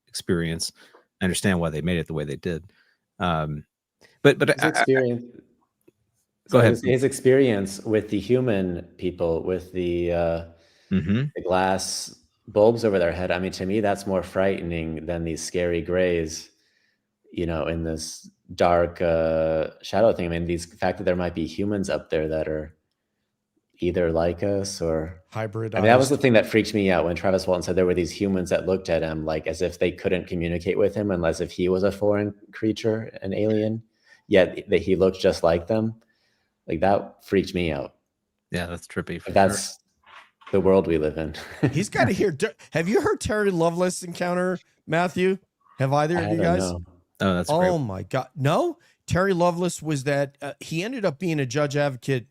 experience. I understand why they made it the way they did, but His experience. Go ahead. His experience with the human people, with the glass bulbs over their head. I mean, to me, that's more frightening than these scary grays. In this dark shadow thing. I mean, the fact that there might be humans up there that are either like us or hybrid. I mean, that was the thing that freaked me out when Travis Walton said there were these humans that looked at him like as if they couldn't communicate with him unless if he was a foreign creature, an alien, yet that he looked just like them. Like that freaked me out. Yeah, that's trippy. That's the world we live in. He's got to hear. Have you heard Terry Lovelace encounter, Matthew? Have either of you guys? Know. Oh, that's great. My God. No, Terry Lovelace was that he ended up being a judge advocate.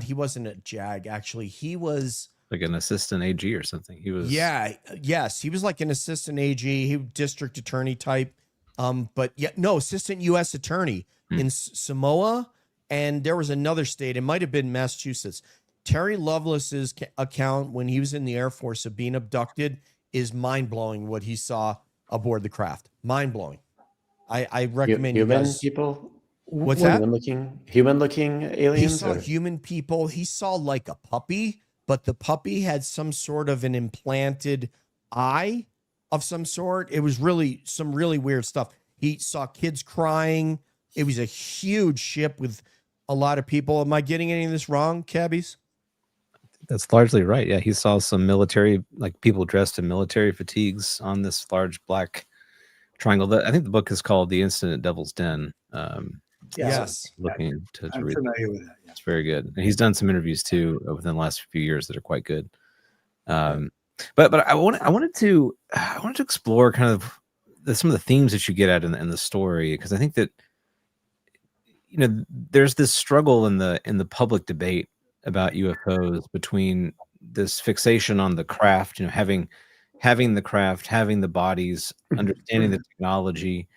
He wasn't a JAG. Actually, he was like an assistant AG or something. He was. Yeah. Yes. He was like an assistant AG, he district attorney type. But yeah, no, assistant U.S. attorney in Samoa. And there was another state. It might've been Massachusetts. Terry Lovelace's account when he was in the Air Force of being abducted is mind blowing. What he saw aboard the craft. Mind blowing. I recommend human you guys. people. What's that? Human looking aliens. He saw human people. He saw like a puppy, but the puppy had some sort of an implanted eye of some sort. It was really some really weird stuff. He saw kids crying. It was a huge ship with a lot of people. Am I getting any of this wrong, cabbies? That's largely right. Yeah, he saw some military, like people dressed in military fatigues on this large black triangle. I think the book is called "The Incident at Devil's Den." Yes, looking to I'm read. familiar with that. Yeah. It's very good, and he's done some interviews too within the last few years that are quite good. But I wanted to explore kind of some of the themes that you get at in the story, because I think that there's this struggle in the public debate about UFOs between this fixation on the craft, having the craft, having the bodies, understanding the technology,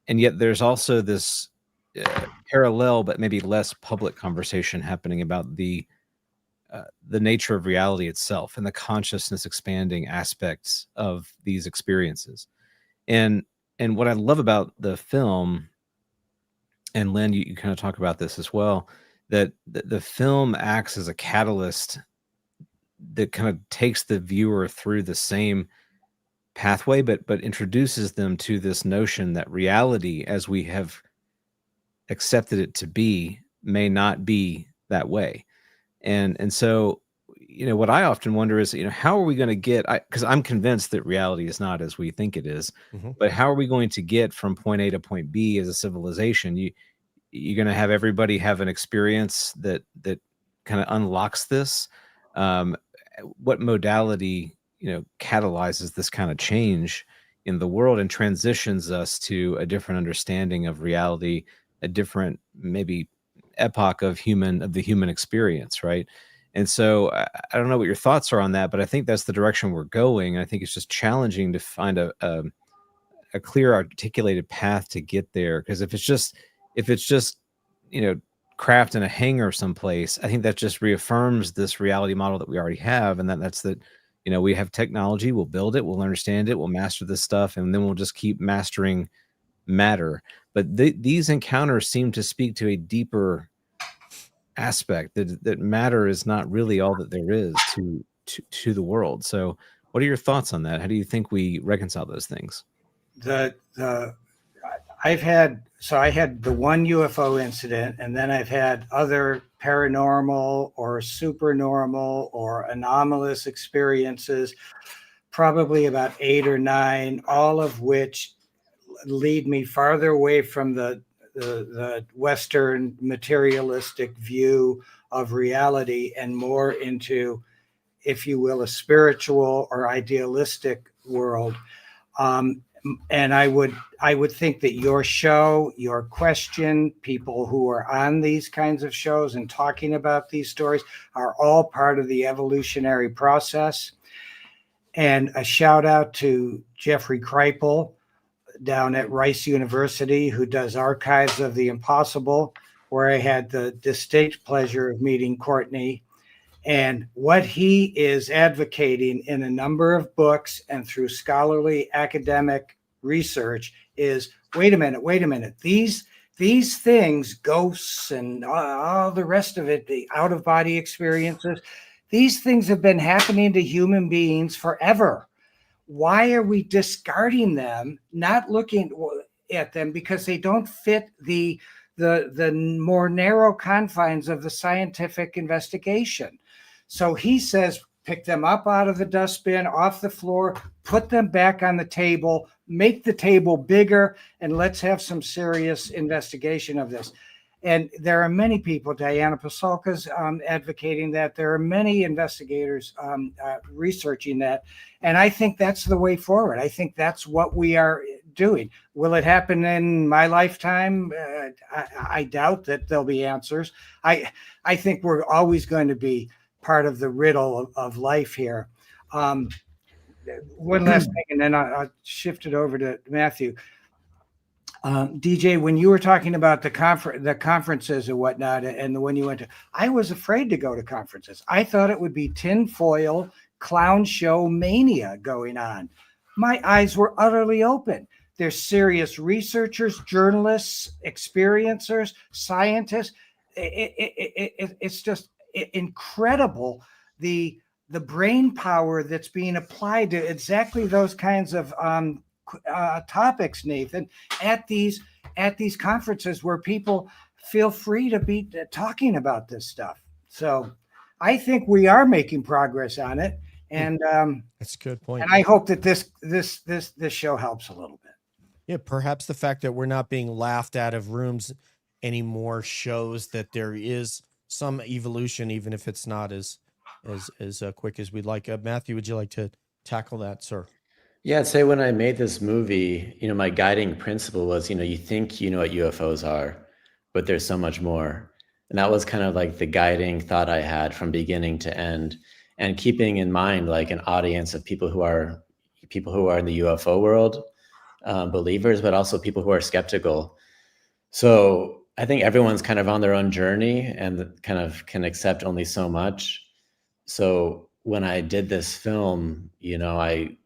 and yet there's also this parallel but maybe less public conversation happening about the nature of reality itself and the consciousness expanding aspects of these experiences. And what I love about the film, and Len, you kind of talk about this as well, that the film acts as a catalyst that kind of takes the viewer through the same pathway, but introduces them to this notion that reality, as we have accepted it to be, may not be that way. And so, what I often wonder is, how are we going to get, because I'm convinced that reality is not as we think it is, but how are we going to get from point A to point B as a civilization? You're going to have everybody have an experience that kind of unlocks this. What modality, catalyzes this kind of change in the world and transitions us to a different understanding of reality, a different maybe epoch of the human experience, right? And so I don't know what your thoughts are on that, but I think that's the direction we're going. I think it's just challenging to find a clear, articulated path to get there. Because if it's just craft in a hangar someplace, I think that just reaffirms this reality model that we already have, and that's that we have technology, we'll build it, we'll understand it, we'll master this stuff, and then we'll just keep mastering matter. But these encounters seem to speak to a deeper aspect, that matter is not really all that there is to the world. So what are your thoughts on that? How do you think we reconcile those things? I had the one UFO incident, and then I've had other paranormal or supernormal or anomalous experiences, probably about 8 or 9, all of which lead me farther away from the Western materialistic view of reality and more into, if you will, a spiritual or idealistic world. And I would think that your show, your question, people who are on these kinds of shows and talking about these stories are all part of the evolutionary process. And a shout out to Jeffrey Kripal down at Rice University, who does Archives of the Impossible, where I had the distinct pleasure of meeting Courtney. And what he is advocating in a number of books and through scholarly academic research is, wait a minute, these things, ghosts and all the rest of it, the out-of-body experiences, these things have been happening to human beings forever. Why are we discarding them, not looking at them because they don't fit the more narrow confines of the scientific investigation? So he says, pick them up out of the dustbin, off the floor, put them back on the table, make the table bigger, and let's have some serious investigation of this. And there are many people, Diana Pasulka's advocating that. There are many investigators researching that. And I think that's the way forward. I think that's what we are doing. Will it happen in my lifetime? I doubt that there'll be answers. I think we're always going to be part of the riddle of life here. One last thing, and then I'll shift it over to Matthew. DJ, when you were talking about the conferences and whatnot, and the one you went to, I was afraid to go to conferences. I thought it would be tinfoil clown show mania going on. My eyes were utterly open. There's serious researchers, journalists, experiencers, scientists. It's just incredible the brain power that's being applied to exactly those kinds of topics, Nathan, at these conferences where people feel free to be talking about this stuff. So I think we are making progress on it, and that's a good point. And I hope that this show helps a little bit. Yeah, perhaps the fact that we're not being laughed out of rooms anymore shows that there is some evolution, even if it's not as quick as we'd like. Matthew, would you like to tackle that, sir? Yeah, I'd say when I made this movie, my guiding principle was, you think you know what UFOs are, but there's so much more. And that was kind of like the guiding thought I had from beginning to end, and keeping in mind like an audience of people who are in the UFO world, believers, but also people who are skeptical. So I think everyone's kind of on their own journey and kind of can accept only so much. So when I did this film, I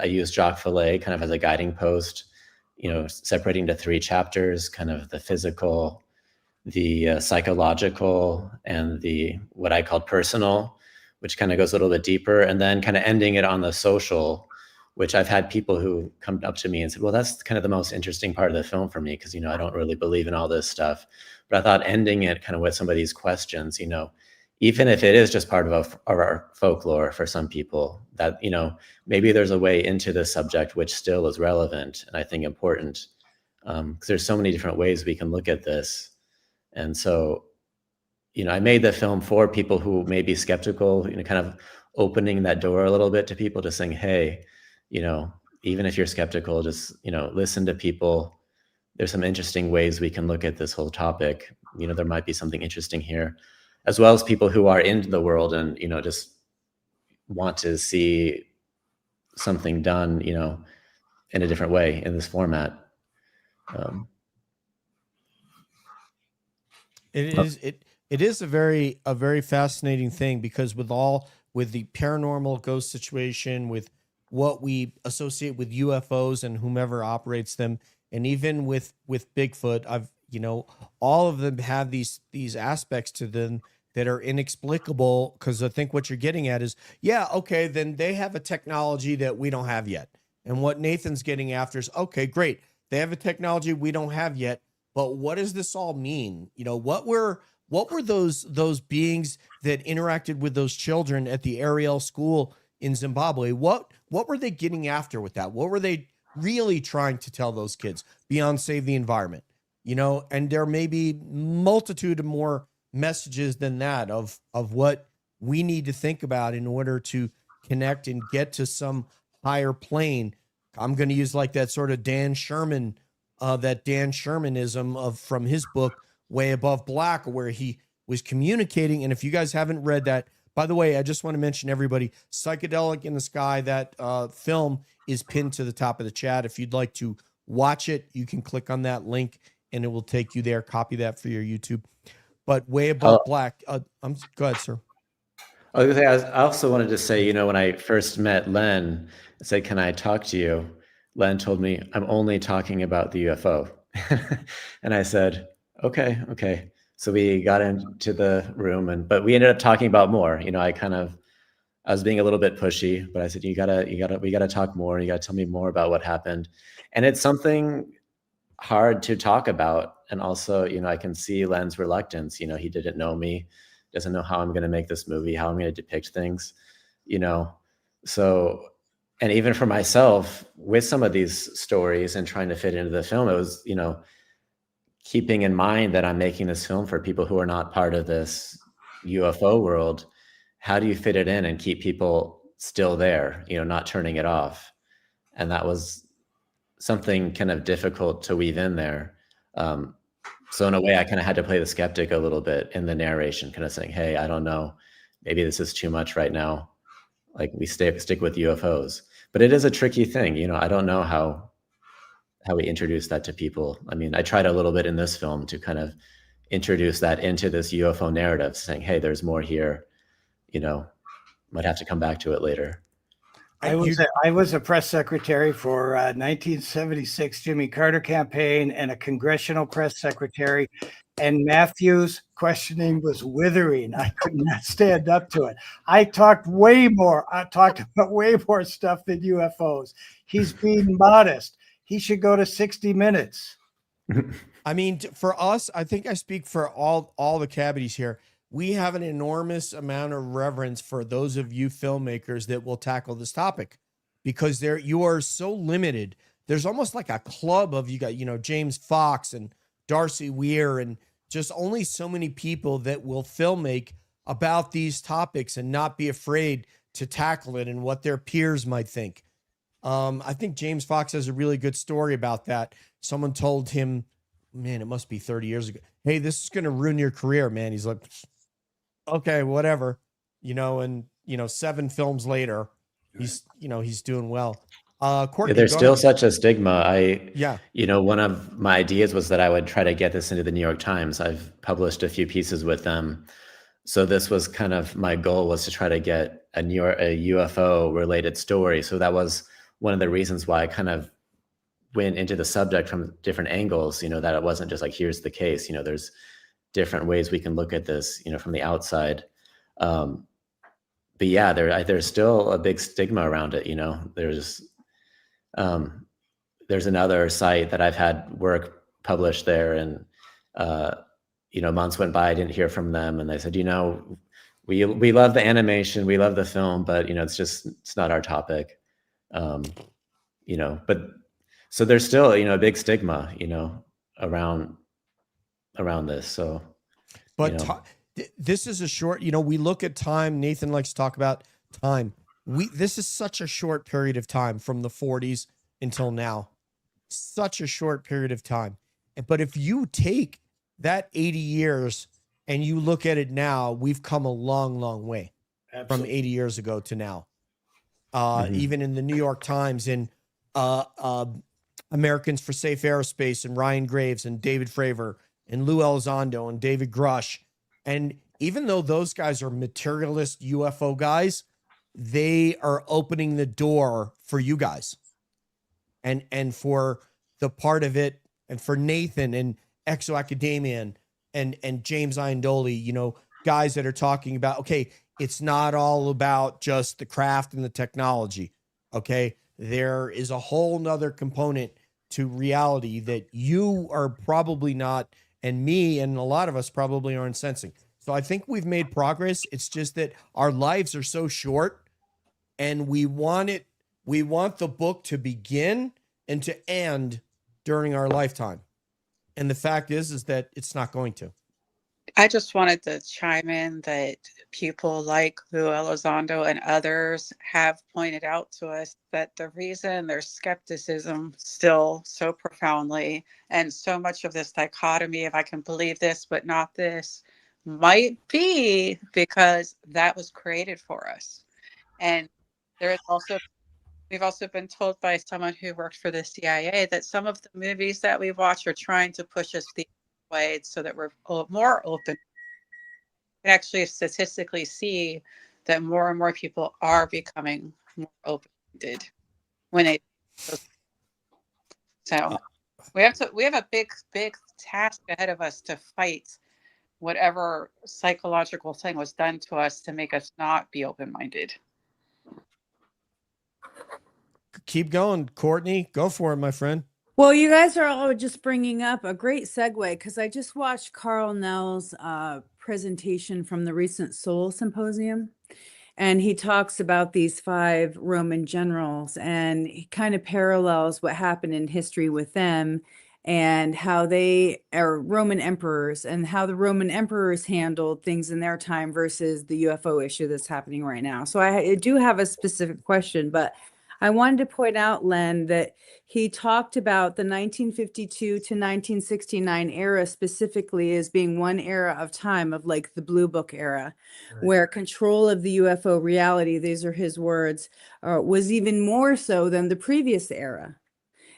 used Jacques Vallée kind of as a guiding post, separating into 3 chapters, kind of the physical, the psychological, and the what I called personal, which kind of goes a little bit deeper, and then kind of ending it on the social, which I've had people who come up to me and said, well, that's kind of the most interesting part of the film for me, because, I don't really believe in all this stuff. But I thought ending it kind of with some of these questions, even if it is just part of our folklore for some people, that, maybe there's a way into this subject which still is relevant and I think important, because there's so many different ways we can look at this. And so, I made the film for people who may be skeptical, kind of opening that door a little bit to people, just saying, hey, even if you're skeptical, just, listen to people. There's some interesting ways we can look at this whole topic. There might be something interesting here, as well as people who are into the world and, just want to see something done, in a different way in this format. It It is a very fascinating thing because with the paranormal ghost situation, with what we associate with UFOs and whomever operates them, and even with Bigfoot, all of them have these aspects to them that are inexplicable. Because I think what you're getting at is, yeah, okay, then they have a technology that we don't have yet, and what Nathan's getting after is, okay, great, they have a technology we don't have yet, but what does this all mean? What were those beings that interacted with those children at the Ariel school in Zimbabwe? What were they getting after with that? What were they really trying to tell those kids beyond save the environment? And there may be multitude of more messages than that of what we need to think about in order to connect and get to some higher plane. I'm going to use like that sort of Dan Shermanism from his book Way Above Black, where he was communicating. And if you guys haven't read that, by the way, I just want to mention everybody, Psychedelic in the Sky, that film is pinned to the top of the chat. If you'd like to watch it, you can click on that link and it will take you there. Copy that for your YouTube. But Way Above Black, go ahead, sir. I also wanted to say, when I first met Len, I said, "Can I talk to you?" Len told me, "I'm only talking about the UFO." And I said, okay. So we got into the room, but we ended up talking about more. I was being a little bit pushy, but I said, we gotta talk more. You gotta tell me more about what happened. And it's something hard to talk about. And also, I can see Len's reluctance. He didn't know me, doesn't know how I'm going to make this movie, how I'm going to depict things, so, and even for myself with some of these stories and trying to fit into the film, it was, keeping in mind that I'm making this film for people who are not part of this UFO world. How do you fit it in and keep people still there, not turning it off? And that was something kind of difficult to weave in there. So in a way, I kind of had to play the skeptic a little bit in the narration, kind of saying, "Hey, I don't know, maybe this is too much right now. Like, we stick with UFOs." But it is a tricky thing. I don't know how we introduce that to people. I mean, I tried a little bit in this film to kind of introduce that into this UFO narrative, saying, "Hey, there's more here. Might have to come back to it later." I was a press secretary for 1976 Jimmy Carter campaign and a congressional press secretary, and Matthew's questioning was withering. I could not stand up to it. I talked about way more stuff than UFOs. He's being modest. He should go to 60 Minutes. I mean, for us, I think I speak for all the cavities here. We have an enormous amount of reverence for those of you filmmakers that will tackle this topic, because you are so limited. There's almost like a club of, you got, James Fox and Darcy Weir, and just only so many people that will filmmake about these topics and not be afraid to tackle it and what their peers might think. I think James Fox has a really good story about that. Someone told him, man, it must be 30 years ago, "Hey, this is going to ruin your career, man." He's like, "Okay, whatever," and 7 films later, he's doing well. Courtney, There's go still ahead. such a stigma. Yeah. One of my ideas was that I would try to get this into the New York Times. I've published a few pieces with them. So this was kind of my goal, was to try to get a UFO related story. So that was one of the reasons why I kind of went into the subject from different angles, that it wasn't just like, here's the case, there's different ways we can look at this, from the outside. But yeah, there's still a big stigma around it. There's another site that I've had work published there, and months went by, I didn't hear from them, and they said, we love the animation, we love the film, but it's not our topic. But so there's still a big stigma around this. So, but this is a short, we look at time. Nathan likes to talk about time. This is such a short period of time from the 40s until now, such a short period of time. But if you take that 80 years and you look at it now, we've come a long, long way. Absolutely. From 80 years ago to now. Even in the New York Times, in Americans for Safe Aerospace, and Ryan Graves and David Fravor and Lou Elizondo and David Grush, And even though those guys are materialist UFO guys, they are opening the door for you guys and for the part of it, and for Nathan and Exo Academia and James Iandoli, you know, guys that are talking about, okay, it's not all about just the craft and the technology. Okay. There is a whole nother component to reality that you are probably not, and me and a lot of us probably aren't sensing. So I think we've made progress. It's just that our lives are so short, and we want the book to begin and to end during our lifetime. And the fact is that it's not going to. I just wanted to chime in that people like Lou Elizondo and others have pointed out to us that the reason there's skepticism still so profoundly, and so much of this dichotomy of I can believe this but not this, might be because that was created for us. And there is also, we've also been told by someone who worked for the CIA that some of the movies that we watch are trying to push us the way so that we're more open. We actually statistically see that more and more people are becoming more open-minded when they. So we have a big task ahead of us to fight whatever psychological thing was done to us to make us not be open-minded. Keep going, Courtney. Go for it, my friend. Well, you guys are all just bringing up a great segue, because I just watched Carl Nell's presentation from the recent Soul Symposium. And he talks about these 5 Roman generals, and he kind of parallels what happened in history with them and how they are Roman emperors, and how the Roman emperors handled things in their time versus the UFO issue that's happening right now. So I do have a specific question, but I wanted to point out, Len, that he talked about the 1952 to 1969 era specifically as being one era of time of like the Blue Book era, where control of the UFO reality, these are his words, was even more so than the previous era.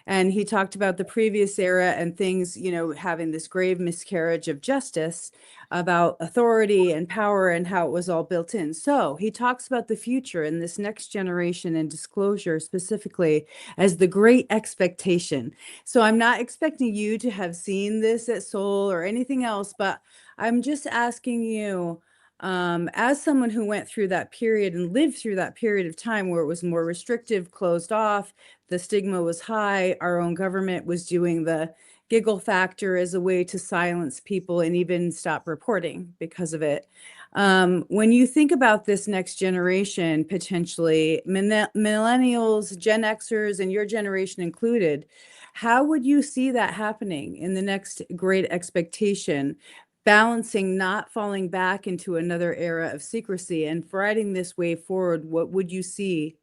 And he talked about the previous era and things, you know, having this grave miscarriage of justice about authority and power and how it was all built in. So he talks about the future and this next generation and disclosure specifically as the great expectation. So I'm not expecting you to have seen this at Soul or anything else, but I'm just asking you, as someone who went through that period and lived through that period of time where it was more restrictive, closed off, the stigma was high, our own government was doing the giggle factor as a way to silence people and even stop reporting because of it. When you think about this next generation, potentially millennials, Gen Xers, and your generation included, how would you see that happening in the next great expectation? Balancing not falling back into another era of secrecy and riding this way forward, what would you see?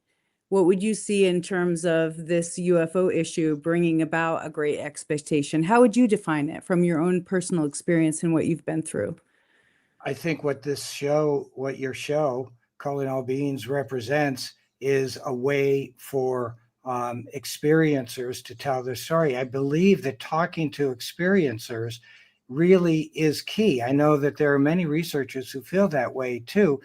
What would you see in terms of this UFO issue bringing about a great expectation? How would you define it from your own personal experience and what you've been through? I think what your show, Calling All Beings, represents is a way for experiencers to tell their story. I believe that talking to experiencers really is key. I know that there are many researchers who feel that way too.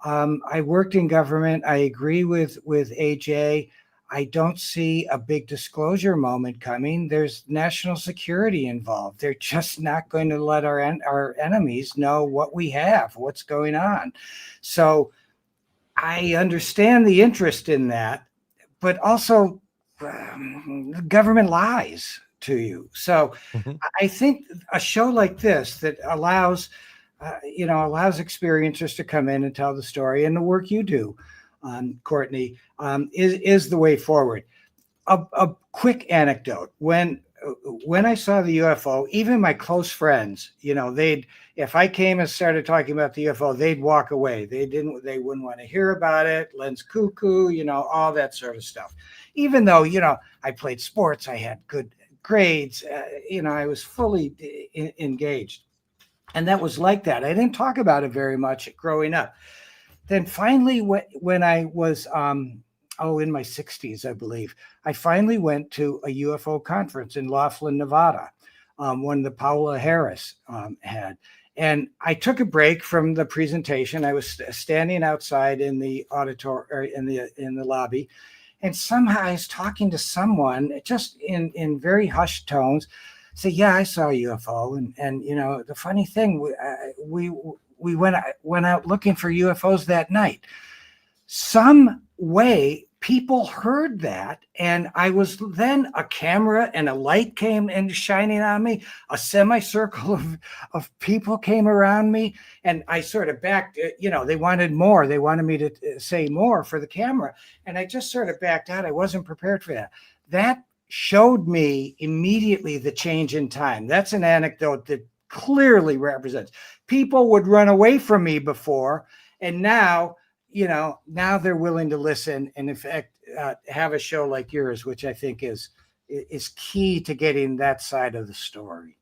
I worked in government. I agree with AJ. I don't see a big disclosure moment coming. There's national security involved. They're just not going to let our enemies know what we have, what's going on. So I understand the interest in that, but also the government lies to you. So I think a show like this that allows experiencers to come in and tell the story, and the work you do, Courtney, is the way forward. A quick anecdote: when I saw the UFO, even my close friends, if I came and started talking about the UFO, they'd walk away. They wouldn't want to hear about it. Len's cuckoo, all that sort of stuff. Even though, I played sports, I had good grades, I was fully engaged. And that was like that. I didn't talk about it very much growing up. Then finally, when I was, in my 60s, I believe, I finally went to a UFO conference in Laughlin, Nevada, one that Paola Harris had. And I took a break from the presentation. I was standing outside in the auditorium, in the lobby, and somehow I was talking to someone just in very hushed tones. Say, yeah, I saw a UFO, and you know, the funny thing, we went out looking for UFOs that night. Some way people heard that, and I was then, a camera and a light came and shining on me, a semicircle of people came around me, and I sort of backed, you know, they wanted more, they wanted me to say more for the camera, and I just sort of backed out. I wasn't prepared for that. That showed me immediately the change in time. That's an anecdote that clearly represents, people would run away from me before, and now, you know, now they're willing to listen, and in fact, have a show like yours, which I think is key to getting that side of the story.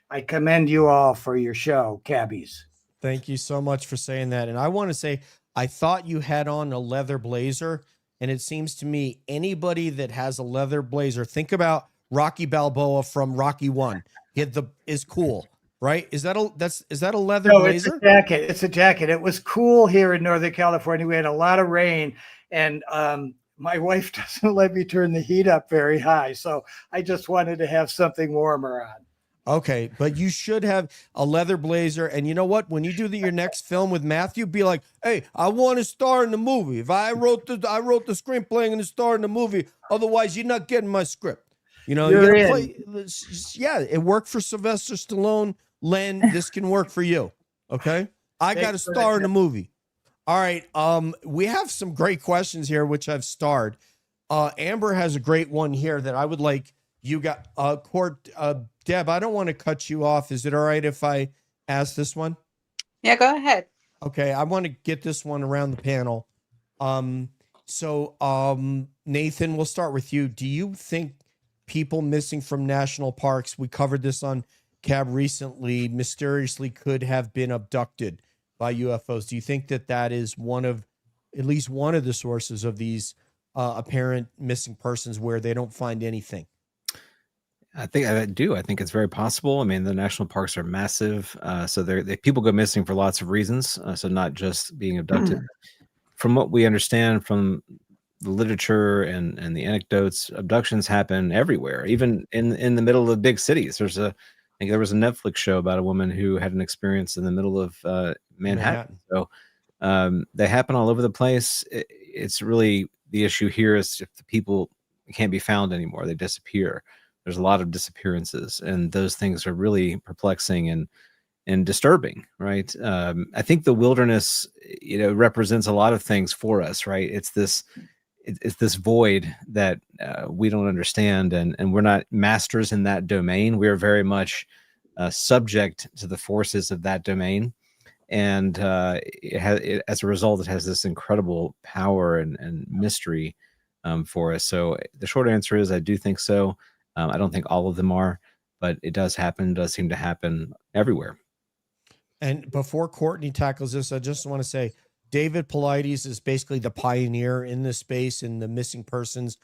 I commend you all for your show, cabbies. Thank you so much for saying that. And I want to say, I thought you had on a leather blazer, and it seems to me anybody that has a leather blazer, think about Rocky Balboa from Rocky 1. Is cool. Right? Is that a leather blazer? It's a jacket. It's a jacket. It was cool here in Northern California. We had a lot of rain, and my wife doesn't let me turn the heat up very high. So I just wanted to have something warmer on. Okay, but you should have a leather blazer. And you know what? When you do your next film with Matthew, be like, hey, I want to star in the movie. If I wrote the screenplay and to star in the movie, otherwise you're not getting my script. You know, You're you gotta in. play. Yeah, it worked for Sylvester Stallone. Len, this can work for you. Okay. I got to star in the movie. All right. We have some great questions here, which I've starred. Amber has a great one here that I would like you got, Deb, I don't want to cut you off. Is it all right if I ask this one? Yeah, go ahead. Okay. I want to get this one around the panel. Nathan, we'll start with you. Do you think people missing from national parks, we covered this on Cab recently, mysteriously could have been abducted by UFOs? Do you think that is at least one of the sources of these apparent missing persons where they don't find anything? I think I do. I think it's very possible. I mean, the national parks are massive, so people go missing for lots of reasons. So not just being abducted. From what we understand from the literature and the anecdotes, abductions happen everywhere, even in the middle of big cities. I think there was a Netflix show about a woman who had an experience in the middle of Manhattan. So they happen all over the place. It's really, the issue here is if the people can't be found anymore, they disappear. There's a lot of disappearances, and those things are really perplexing and disturbing, right? I think the wilderness, represents a lot of things for us, right? It's this void that we don't understand, and we're not masters in that domain. We're very much subject to the forces of that domain, and as a result, it has this incredible power and mystery for us. So the short answer is I do think so. I don't think all of them are, but it does seem to happen everywhere. And before Courtney tackles this, I just want to say, David Paulides is basically the pioneer in this space in the missing persons.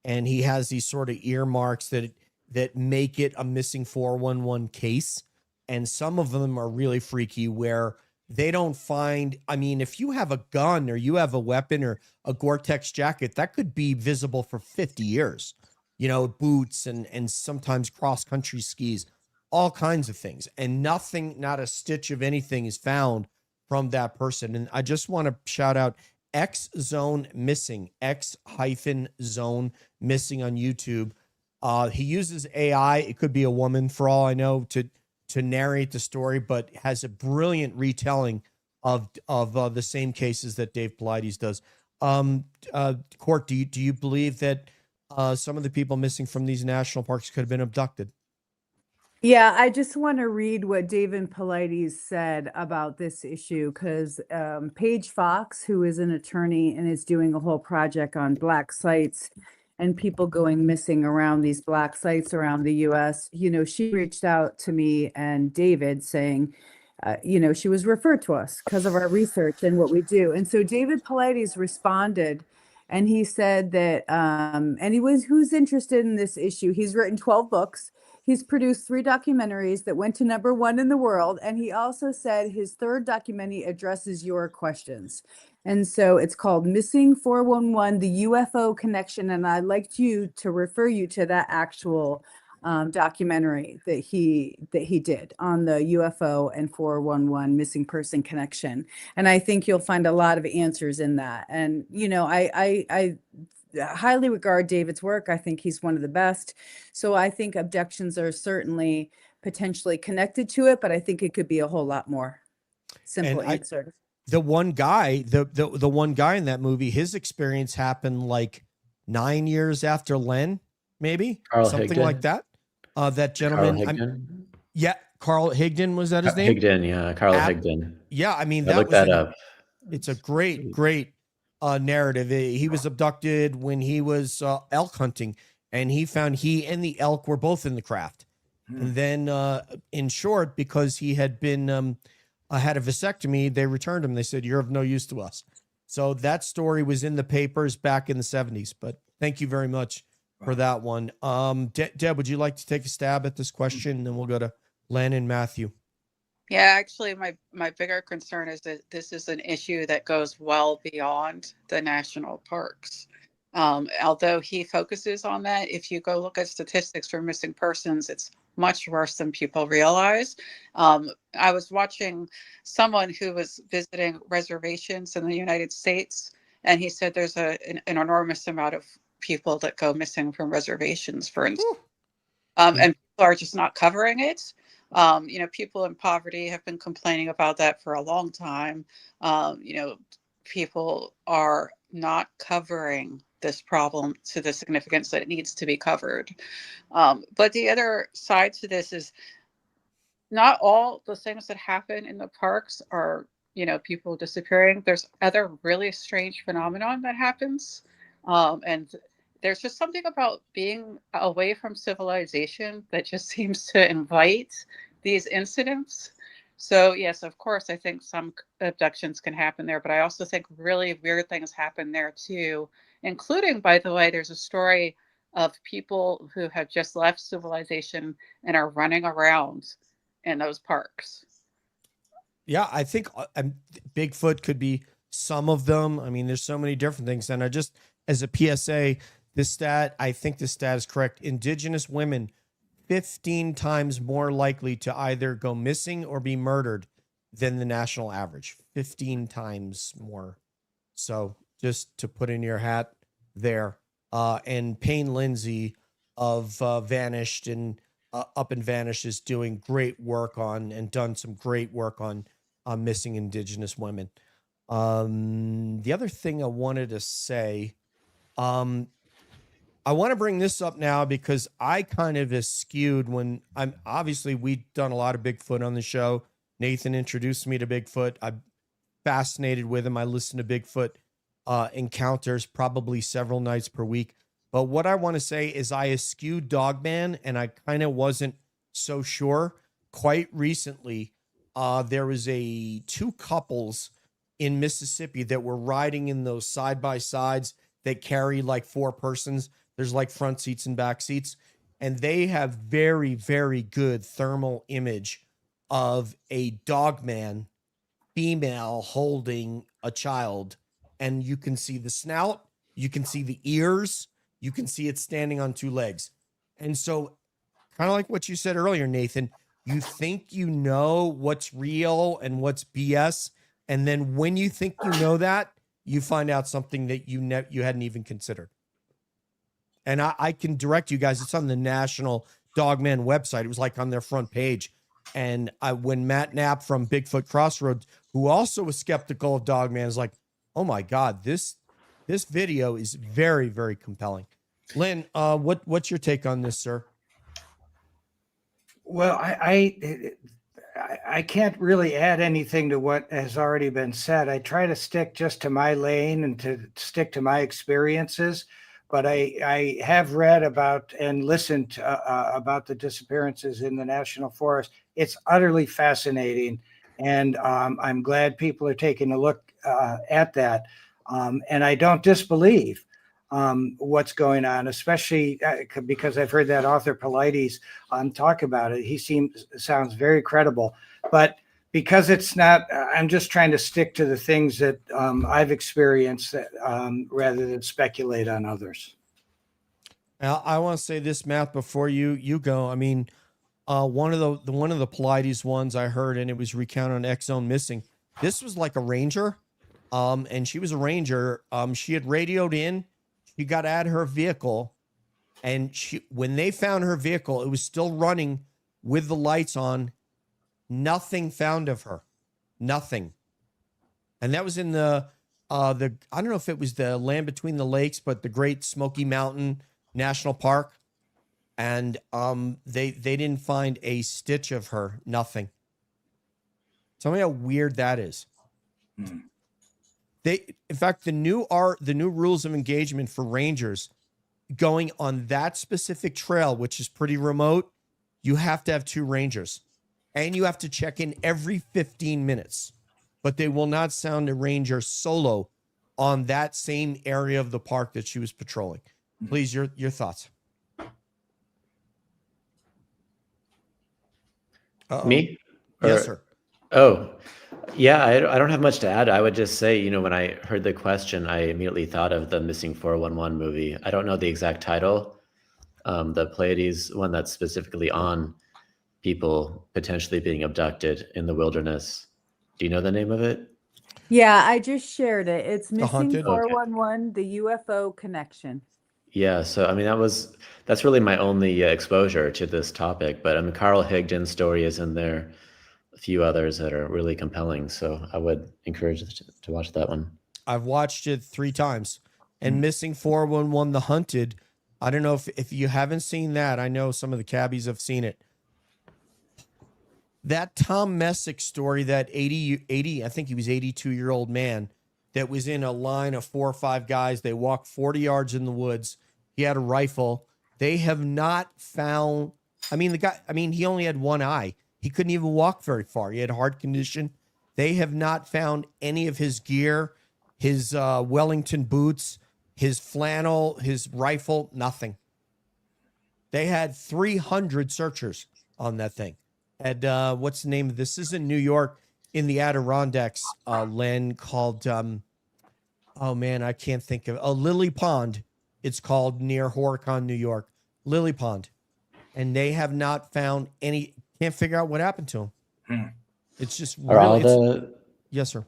And he has these sort of earmarks that make it a missing 411 case. And some of them are really freaky where they don't find, I mean, if you have a gun or you have a weapon or a Gore-Tex jacket, that could be visible for 50 years, boots and sometimes cross-country skis, all kinds of things. And not a stitch of anything is found from that person. And I just want to shout out X-Zone Missing, X-Zone Missing on YouTube. He uses AI. It could be a woman for all I know to narrate the story, but has a brilliant retelling of the same cases that Dave Paulides does. Court, do you believe that some of the people missing from these national parks could have been abducted? Yeah, I just want to read what David Paulides said about this issue because Paige Fox, who is an attorney and is doing a whole project on Black sites and people going missing around these Black sites around the U.S., she reached out to me and David saying, she was referred to us because of our research and what we do. And so David Paulides responded and he said that, who's interested in this issue. He's written 12 books. He's produced 3 documentaries that went to #1 in the world. And he also said his 3rd documentary addresses your questions. And so it's called Missing 411, the UFO Connection. And I'd like to refer you to that actual documentary that he did on the UFO and 411 missing person connection. And I think you'll find a lot of answers in that. And, I highly regard David's work. I think he's one of the best. So I think abductions are certainly potentially connected to it, but I think it could be a whole lot more. Simple answer. The one guy, the one guy in that movie, his experience happened like 9 years after Len, maybe something Higdon. like that. That gentleman, Carl Higdon, was that his name? Higdon, yeah, Carl Higdon. Yeah, I mean, Look that up. It's a great narrative. He was abducted when he was elk hunting, and he found he and the elk were both in the craft. And then, in short, because he had been had a vasectomy, they returned him. They said, "You're of no use to us." So that story was in the papers back in the 70s. But thank you very much for that one. Deb, would you like to take a stab at this question, and then we'll go to Len and Matthew? Yeah, actually, my bigger concern is that this is an issue that goes well beyond the national parks. Although he focuses on that, if you go look at statistics for missing persons, it's much worse than people realize. I was watching someone who was visiting reservations in the United States, and he said there's an enormous amount of people that go missing from reservations, for instance. And people are just not covering it. People in poverty have been complaining about that for a long time. People are not covering this problem to the significance that it needs to be covered. But the other side to this is not all the things that happen in the parks are, people disappearing. There's other really strange phenomenon that happens. And there's just something about being away from civilization that just seems to invite these incidents. So yes, of course, I think some abductions can happen there, but I also think really weird things happen there too, including, by the way, there's a story of people who have just left civilization and are running around in those parks. Yeah, I think Bigfoot could be some of them. I mean, there's so many different things. And as a PSA, I think this stat is correct. Indigenous women, 15 times more likely to either go missing or be murdered than the national average. 15 times more. So just to put in your hat there. And Payne Lindsay of Vanished and Up and Vanished is doing great work on and done some great work on missing Indigenous women. The other thing I wanted to say, I want to bring this up now because I kind of eschewed when we've done a lot of Bigfoot on the show. Nathan introduced me to Bigfoot. I'm fascinated with him. I listen to Bigfoot encounters probably several nights per week. But what I want to say is I eschewed Dogman, and I kind of wasn't so sure. Quite recently, there was 2 couples in Mississippi that were riding in those side-by-sides that carry like 4 persons. There's like front seats and back seats. And they have very, very good thermal image of a Dogman female holding a child. And you can see the snout, you can see the ears, you can see it standing on 2 legs. And so kind of like what you said earlier, Nathan, you think you know what's real and what's BS. And then when you think you know that, you find out something that you hadn't even considered. And I can direct you guys. It's on the National Dogman website. It was like on their front page. And when Matt Knapp from Bigfoot Crossroads, who also was skeptical of Dogman, is like, oh my God, this video is very, very compelling. Len, what's your take on this, sir? Well, I can't really add anything to what has already been said. I try to stick just to my lane and to stick to my experiences. But I have read about and listened about the disappearances in the national forest. It's utterly fascinating. And I'm glad people are taking a look at that. And I don't disbelieve what's going on, especially because I've heard that author Paulides talk about it. He sounds very credible, but because it's not, I'm just trying to stick to the things that I've experienced rather than speculate on others. Now, I want to say this, Matt, before you go. I mean, one of the Paulides ones I heard, and it was recounted on X Zone Missing. This was like a ranger, and she was a ranger. She had radioed in. She got out of her vehicle, and when they found her vehicle, it was still running with the lights on. Nothing found of her, nothing. And that was in the I don't know if it was the Land Between the Lakes, but the Great Smoky Mountain National Park. And they didn't find a stitch of her, nothing. Tell me how weird that is. In fact, the new rules of engagement for rangers going on that specific trail, which is pretty remote, you have to have 2 rangers. And you have to check in every 15 minutes. But they will not sound a ranger solo on that same area of the park that she was patrolling. Please, your thoughts. Uh-oh. Me? Yes, sir. Oh, yeah, I don't have much to add. I would just say, when I heard the question, I immediately thought of the Missing 411 movie. I don't know the exact title, the Pleiades one that's specifically on people potentially being abducted in the wilderness. Do you know the name of it? Yeah, I just shared it. It's Missing Haunted? 411, the UFO Connection. Yeah, so I mean that's really my only exposure to this topic. But Carl Higdon's story is in there, a few others that are really compelling. So I would encourage to watch that one. I've watched it 3 times. And Missing 411, The Hunted. I don't know if you haven't seen that. I know some of the cabbies have seen it. That Tom Messick story, that 80, I think he was 82-year-old man that was in a line of 4 or 5 guys. They walked 40 yards in the woods. He had a rifle. They have not found, the guy, he only had one eye. He couldn't even walk very far. He had a heart condition. They have not found any of his gear, his Wellington boots, his flannel, his rifle, nothing. They had 300 searchers on that thing. And what's the name of this? This is in New York, in the Adirondacks, Len, called, I can't think of, Lily Pond. It's called, near Horicon, New York. Lily Pond. And they have not found any, can't figure out what happened to him. It's just yes, sir.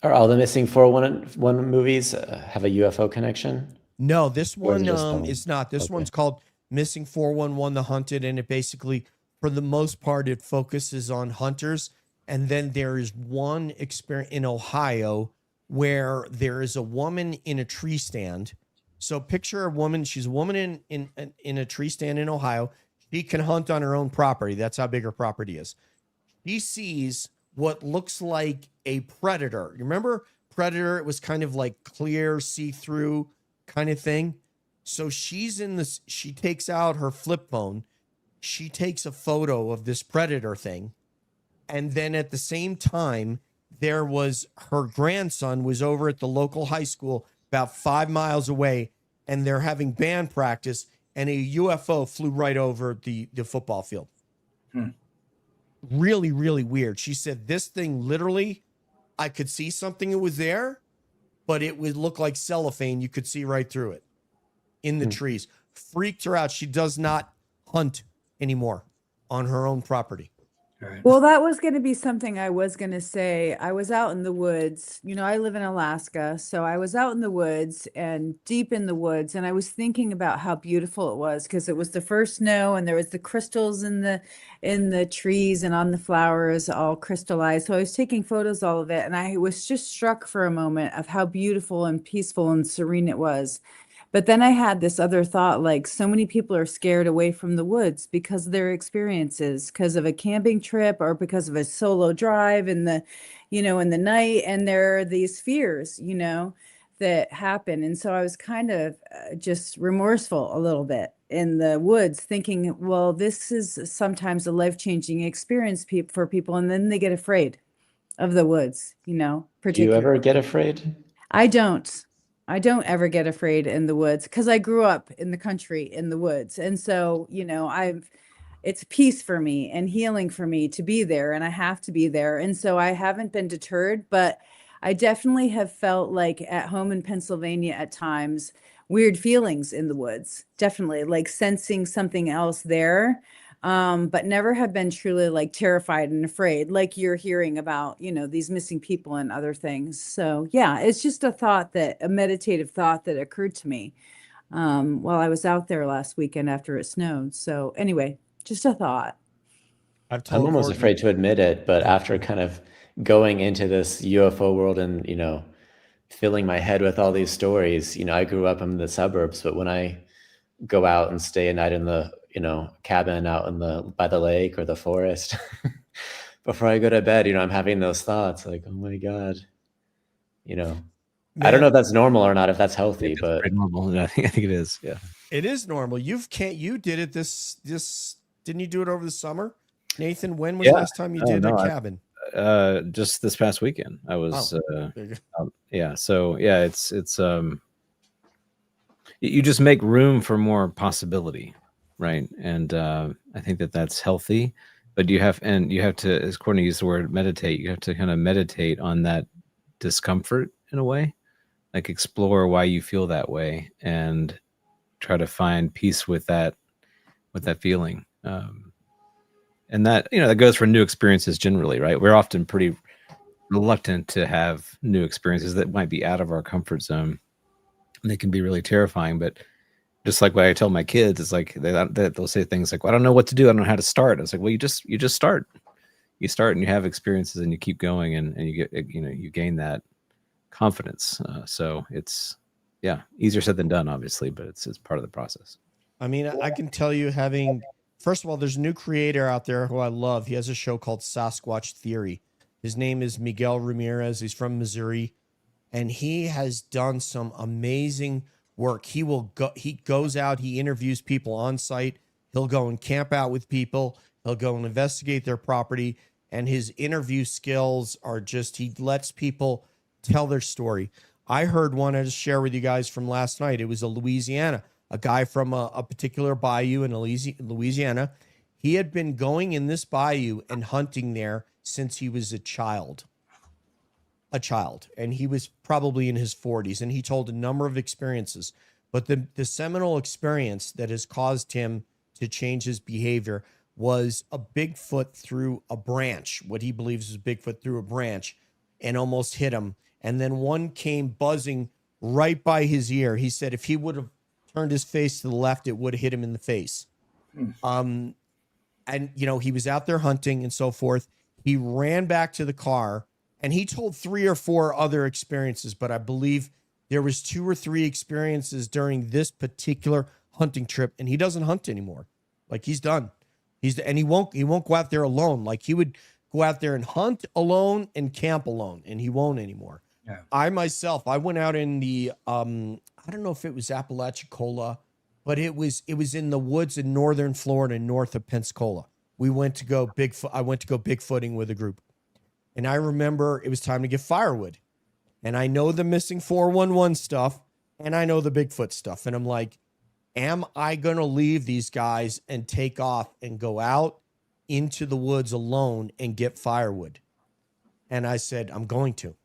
Are all the Missing 411 movies have a UFO connection? No, this one just is not. This one's called Missing 411, The Hunted, and it basically, for the most part, it focuses on hunters. And then there is one experience in Ohio where there is a woman in a tree stand. So picture a woman. She's a woman in a tree stand in Ohio. She can hunt on her own property. That's how big her property is. She sees what looks like a predator. You remember Predator? It was kind of like clear, see-through kind of thing. So she's in this. She takes out her flip phone. She takes a photo of this predator thing. And then at the same time, there was her grandson was over at the local high school about 5 miles away, and they're having band practice, and a UFO flew right over the football field. Really, really weird. She said this thing literally, I could see something that was there, but it would look like cellophane. You could see right through it in the trees. Freaked her out. She does not hunt anymore on her own property. Well, that was going to be something I was going to say. I was out in the woods. I live in Alaska, so I was out in the woods and deep in the woods, and I was thinking about how beautiful it was because it was the first snow, and there was the crystals in the trees and on the flowers all crystallized. So I was taking photos, all of it, and I was just struck for a moment of how beautiful and peaceful and serene it was. But then I had this other thought, like so many people are scared away from the woods because of their experiences, because of a camping trip or because of a solo drive in the night. And there are these fears, that happen. And so I was kind of just remorseful a little bit in the woods thinking, well, this is sometimes a life-changing experience for people. And then they get afraid of the woods, Do you particularly. ever get afraid? I don't. I don't ever get afraid in the woods because I grew up in the country in the woods. And so, it's peace for me and healing for me to be there, and I have to be there. And so I haven't been deterred, but I definitely have felt like at home in Pennsylvania at times, weird feelings in the woods, definitely like sensing something else there. But never have been truly like terrified and afraid, like you're hearing about, these missing people and other things. So yeah, it's just a meditative thought that occurred to me while I was out there last weekend after it snowed. So anyway, just a thought. I've I'm told almost Courtney. afraid to admit it, but after kind of going into this UFO world and, filling my head with all these stories, I grew up in the suburbs, but when I go out and stay a night in the, cabin out by the lake or the forest, before I go to bed, I'm having those thoughts like, oh my God, I don't Man, know if that's normal or not, if that's healthy, It's but pretty normal. I think it is. Yeah. it is normal. You did it this didn't you do it over the summer? Nathan, when was the Yeah. last time you Oh, did no, a cabin? Just this past weekend. I was There you go. yeah. So yeah, it's you just make room for more possibility, right? And I think that's healthy. But you have to, as Courtney used the word meditate, you have to kind of meditate on that discomfort in a way, like explore why you feel that way and try to find peace with that feeling. And that, that goes for new experiences generally, right? We're often pretty reluctant to have new experiences that might be out of our comfort zone. And they can be really terrifying, but just like what I tell my kids, it's like they'll say things like, well, I don't know what to do. I don't know how to start. It's like, well, you just start. You start and you have experiences and you keep going and you get, you gain that confidence. So it's, easier said than done, obviously, but it's part of the process. I mean, I can tell you first of all, there's a new creator out there who I love. He has a show called Sasquatch Theory. His name is Miguel Ramirez. He's from Missouri, and he has done some amazing work. He goes out, he interviews people on site. He'll go and camp out with people. He'll go and investigate their property, and his interview skills are just, he lets people tell their story. I heard one I just share with you guys from last night. It was a guy from a particular bayou in Louisiana. He had been going in this bayou and hunting there since he was a child, and he was probably in his 40s, and he told a number of experiences, but the seminal experience that has caused him to change his behavior was a Bigfoot through a branch, what he believes is Bigfoot through a branch, and almost hit him. And then one came buzzing right by his ear. He said if he would have turned his face to the left, it would have hit him in the face. And, he was out there hunting and so forth. He ran back to the car, and he told 3 or 4 other experiences, but I believe there was 2 or 3 experiences during this particular hunting trip, and he doesn't hunt anymore. Like, he's done. He won't go out there alone. Like, he would go out there and hunt alone and camp alone, and he won't anymore. Yeah. I myself, I went out in the, I don't know if it was Apalachicola, but it was in the woods in northern Florida, north of Pensacola. I went to go bigfooting with a group. And I remember it was time to get firewood. And I know the missing 411 stuff, and I know the Bigfoot stuff. And I'm like, am I going to leave these guys and take off and go out into the woods alone and get firewood? And I said, I'm going to.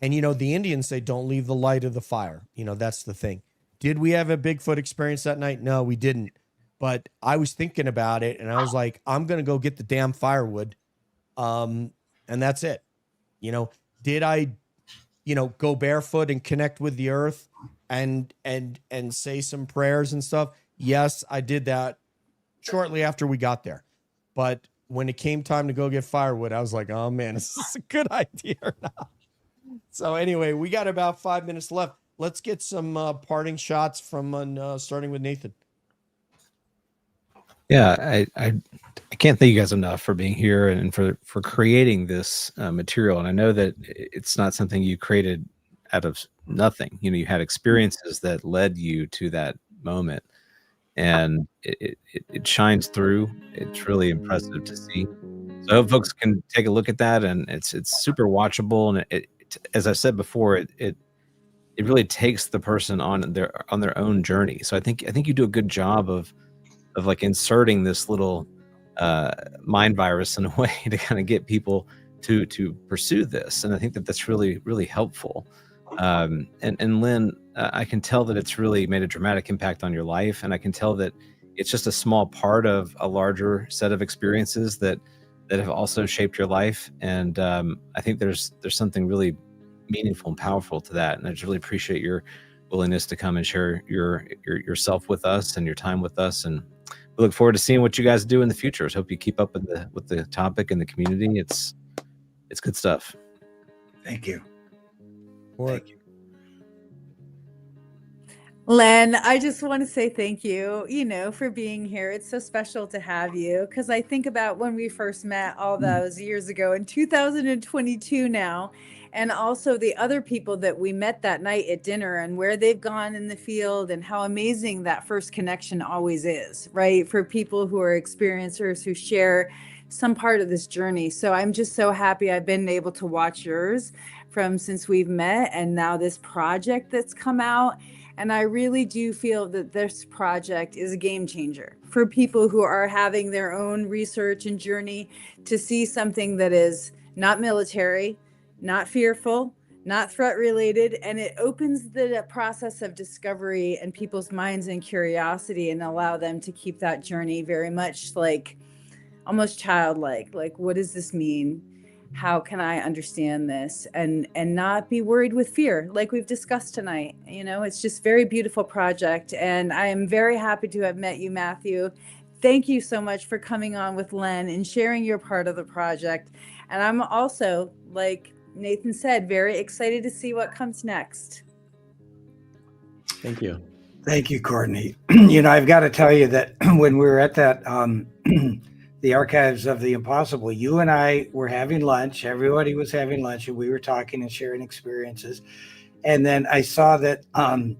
And, the Indians say, don't leave the light of the fire. That's the thing. Did we have a Bigfoot experience that night? No, we didn't. But I was thinking about it, and I was like, I'm going to go get the damn firewood. And that's it. Did I, go barefoot and connect with the earth and say some prayers and stuff? Yes, I did that shortly after we got there. But when it came time to go get firewood, I was like, oh man, is this a good idea or not? So anyway, we got about 5 minutes left. Let's get some parting shots from starting with Nathan. Yeah, I can't thank you guys enough for being here and for creating this material. And I know that it's not something you created out of nothing. You had experiences that led you to that moment, and it shines through. It's really impressive to see. So I hope folks can take a look at that, and it's super watchable. And it as I said before, it it really takes the person on their own journey. So I think you do a good job of like inserting this little mind virus in a way to kind of get people to pursue this. And I think that that's really, really helpful. And Len, I can tell that it's really made a dramatic impact on your life. And I can tell that it's just a small part of a larger set of experiences that have also shaped your life. And I think there's something really meaningful and powerful to that. And I just really appreciate your willingness to come and share yourself with us and your time with us. And we look forward to seeing what you guys do in the future. So hope you keep up with the topic and the community. It's good stuff. Thank you. Thank you. Len, I just want to say thank you, for being here. It's so special to have you, because I think about when we first met all those years ago in 2022 now, and also the other people that we met that night at dinner and where they've gone in the field and how amazing that first connection always is, right? For people who are experiencers who share some part of this journey. So I'm just so happy I've been able to watch yours from since we've met, and now this project that's come out. And I really do feel that this project is a game changer for people who are having their own research and journey, to see something that is not military, not fearful, not threat related. And it opens the process of discovery in people's minds and curiosity, and allow them to keep that journey very much like almost childlike. Like, what does this mean? How can I understand this and not be worried with fear like we've discussed tonight? It's just very beautiful project. And I am very happy to have met you, Matthew. Thank you so much for coming on with Len and sharing your part of the project. And I'm also, like Nathan said, very excited to see what comes next. Thank you. Thank you, Courtney. I've got to tell you that when we were at that, the Archives of the Impossible, you and I were having lunch. Everybody was having lunch, and we were talking and sharing experiences. And then I saw that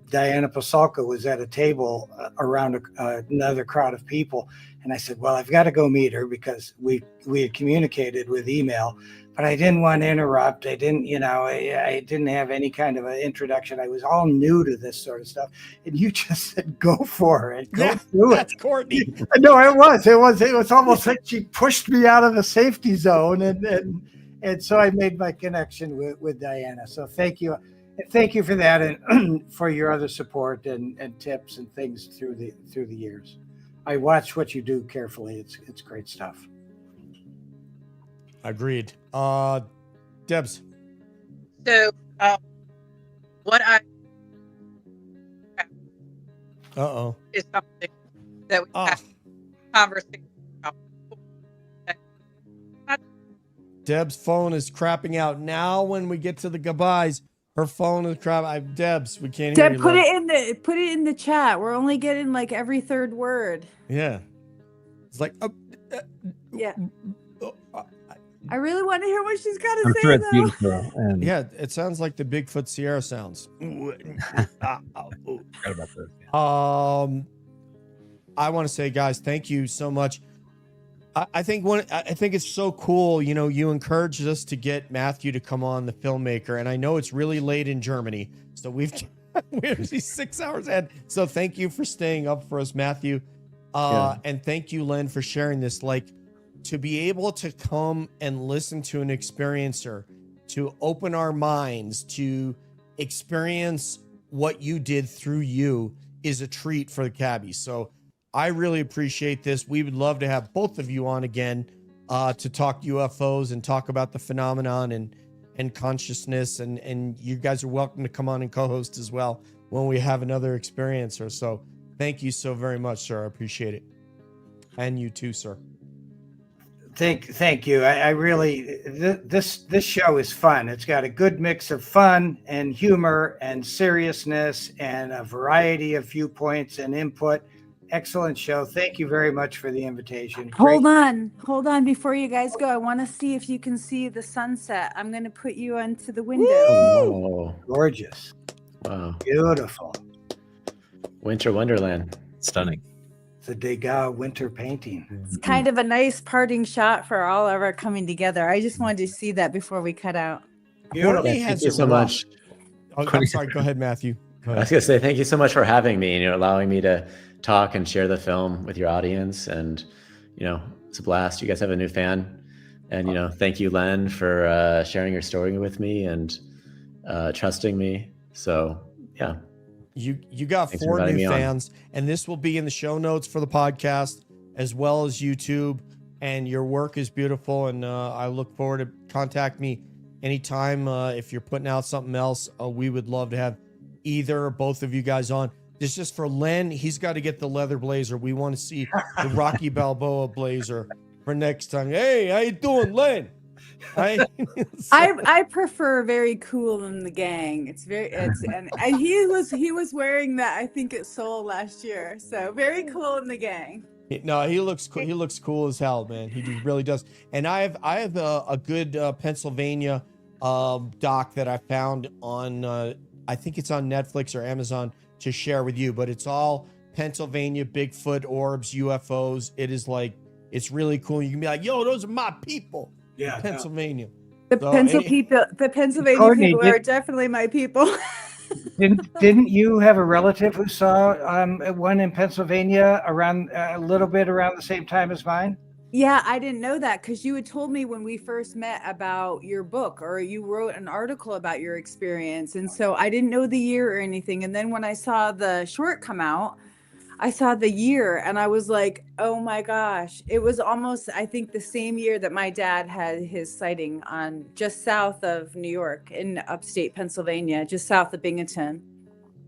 Diana Pasulka was at a table around another crowd of people. And I said, well, I've got to go meet her, because we had communicated with email, but I didn't want to interrupt. I didn't, I didn't have any kind of an introduction. I was all new to this sort of stuff. And you just said, go for it. Go through it. That's Courtney. No, it was almost like she pushed me out of the safety zone. And so I made my connection with Diana. So thank you. Thank you for that, and for your other support and tips and things through the years. I watch what you do carefully. It's great stuff. Agreed. Debs. So, what I is something that we have conversation about. Deb's phone is crapping out now. When we get to the goodbyes, her phone is crap. Debs, we can't hear you. Deb, put it in the chat. We're only getting like every third word. Yeah. It's like, yeah. I really want to hear what she's got to I'm say, sure it's though. beautiful. And yeah, it sounds like the Bigfoot Sierra sounds. forgot about this. I want to say, guys, thank you so much. I think it's so cool. You encouraged us to get Matthew to come on, the filmmaker, and I know it's really late in Germany, so we're actually 6 hours ahead. So thank you for staying up for us, Matthew. And thank you, Len, for sharing this. Like, to be able to come and listen to an experiencer, to open our minds, to experience what you did through you, is a treat for the cabbies. So I really appreciate this. We would love to have both of you on again to talk UFOs and talk about the phenomenon and consciousness. And you guys are welcome to come on and co-host as well when we have another experiencer. So thank you so very much, sir. I appreciate it. And you too, sir. Thank you. I really, this show is fun. It's got a good mix of fun and humor and seriousness and a variety of viewpoints and input. Excellent show. Thank you very much for the invitation. Hold on before you guys go. I want to see if you can see the sunset. I'm going to put you onto the window. Oh, gorgeous. Wow. Beautiful. Winter Wonderland. Stunning. It's a Degas winter painting. It's kind of a nice parting shot for all of our coming together. I just wanted to see that before we cut out. Beautiful. Courtney has Thank you it so rough. much. Oh, I'm sorry. Go ahead, Matthew. Go I was ahead. gonna say thank you so much for having me and allowing me to talk and share the film with your audience. And it's a blast. You guys have a new fan, and thank you, Len, for sharing your story with me and trusting me. So yeah, You got Thanks for 4 inviting new me on. fans, and this will be in the show notes for the podcast as well as YouTube. And your work is beautiful, and I look forward to contact me anytime if you're putting out something else. We would love to have either or both of you guys on. This is just for Len. He's got to get the leather blazer. We want to see the Rocky Balboa blazer for next time. Hey, how you doing, Len? I prefer very cool in the gang. He was wearing that, I think, at Seoul last year. So very cool in the gang. No, he looks cool. He looks cool as hell, man. He really does. And I have a good Pennsylvania doc that I found on I think it's on Netflix or Amazon to share with you. But it's all Pennsylvania Bigfoot, orbs, UFOs. It's really cool. You can be like, yo, those are my people. Yeah, Pennsylvania. The Pennsylvania Courtney, people are definitely my people. Didn't you have a relative who saw one in Pennsylvania around a little bit around the same time as mine? Yeah, I didn't know that because you had told me when we first met about your book, or you wrote an article about your experience. And so I didn't know the year or anything. And then when I saw the short come out, I saw the year and I was like, oh my gosh. It was almost, I think, the same year that my dad had his sighting on just south of New York in upstate Pennsylvania, just south of Binghamton,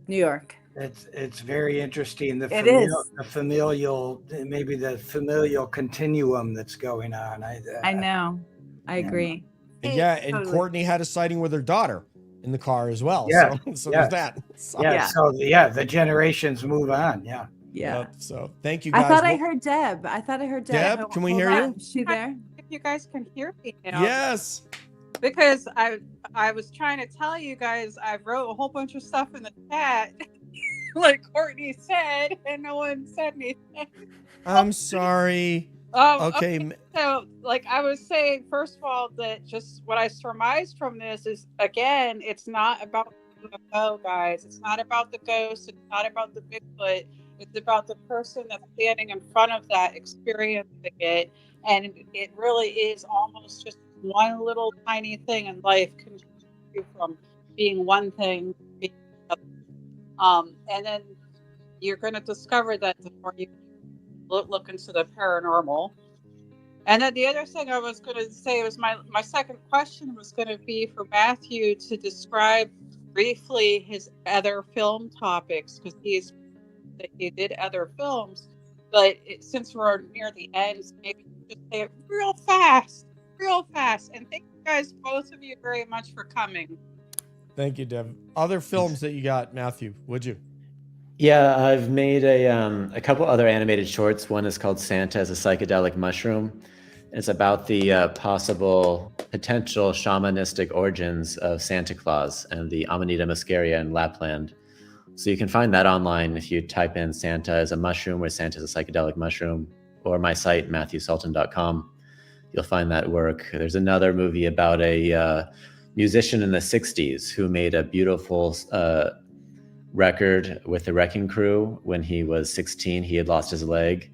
New York. It's very interesting. It The familial, maybe the familial continuum that's going on. I know. I agree. Yeah, and Totally. Courtney had a sighting with her daughter in the car as well. Yeah, So yeah. there's that. So, Yeah. So the generations move on. Yeah. Yeah. So thank you guys. I thought I heard Deb. Deb, can we hear you? Is she there? If you guys can hear me now. Yes. Because I was trying to tell you guys, I wrote a whole bunch of stuff in the chat, like Courtney said, and no one said anything. I'm sorry. Okay. So, like I was saying, first of all, that just what I surmised from this is, again, it's not about the UFO, guys. It's not about the ghost. It's not about the Bigfoot. It's about the person that's standing in front of that, experiencing it. And it really is almost just one little tiny thing in life can change you from being one thing to being another. And then you're going to discover that the more you look into the paranormal. And then the other thing I was going to say was my second question was going to be for Matthew to describe briefly his other film topics, because he did other films. But since we're near the end, maybe just say it real fast. And thank you guys, both of you, very much for coming. Thank you, Deb. Other films that you got, Matthew, would you? Yeah, I've made a couple other animated shorts. One is called Santa as a Psychedelic Mushroom. And it's about the potential shamanistic origins of Santa Claus and the Amanita muscaria in Lapland. So you can find that online if you type in Santa as a mushroom or Santa as a psychedelic mushroom, or my site, MatthewSalton.com. You'll find that work. There's another movie about a musician in the 60s who made a beautiful record with the Wrecking Crew. When he was 16, he had lost his leg,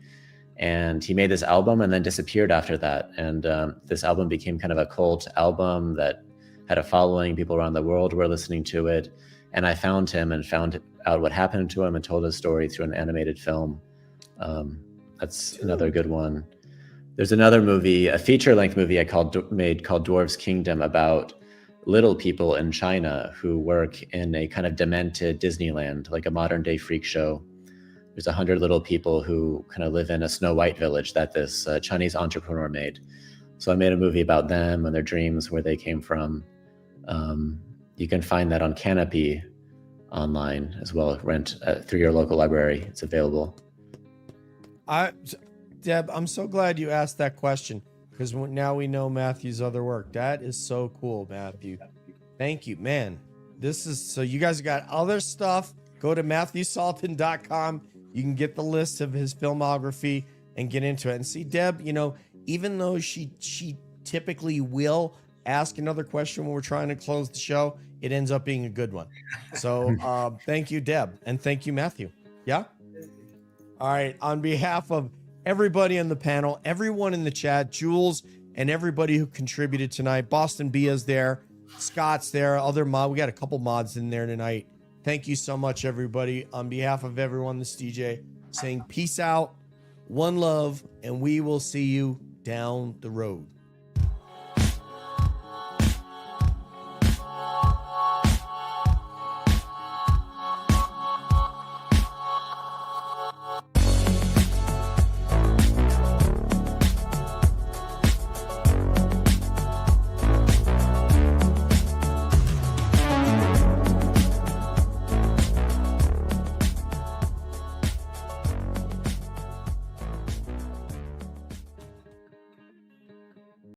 and he made this album and then disappeared after that. And this album became kind of a cult album that had a following. People around the world were listening to it. And I found him and found out what happened to him and told his story through an animated film. That's another good one. There's another movie, a feature-length movie made called Dwarves Kingdom, about little people in China who work in a kind of demented Disneyland, like a modern-day freak show. There's 100 little people who kind of live in a Snow White village that this Chinese entrepreneur made. So I made a movie about them and their dreams, where they came from. You can find that on Canopy online as well. Rent through your local library. It's available. Deb, I'm so glad you asked that question, because now we know Matthew's other work. That is so cool, Matthew. Thank you, man. So you guys got other stuff. Go to MatthewSalton.com. You can get the list of his filmography and get into it. And see, Deb, even though she typically will ask another question when we're trying to close the show, it ends up being a good one. So thank you, Deb, and thank you, Matthew. Yeah. All right. On behalf of everybody on the panel, everyone in the chat, Jules, and everybody who contributed tonight, Boston Bia's there, Scott's there, other mod. We got a couple mods in there tonight. Thank you so much, everybody. On behalf of everyone, this DJ saying peace out, one love, and we will see you down the road.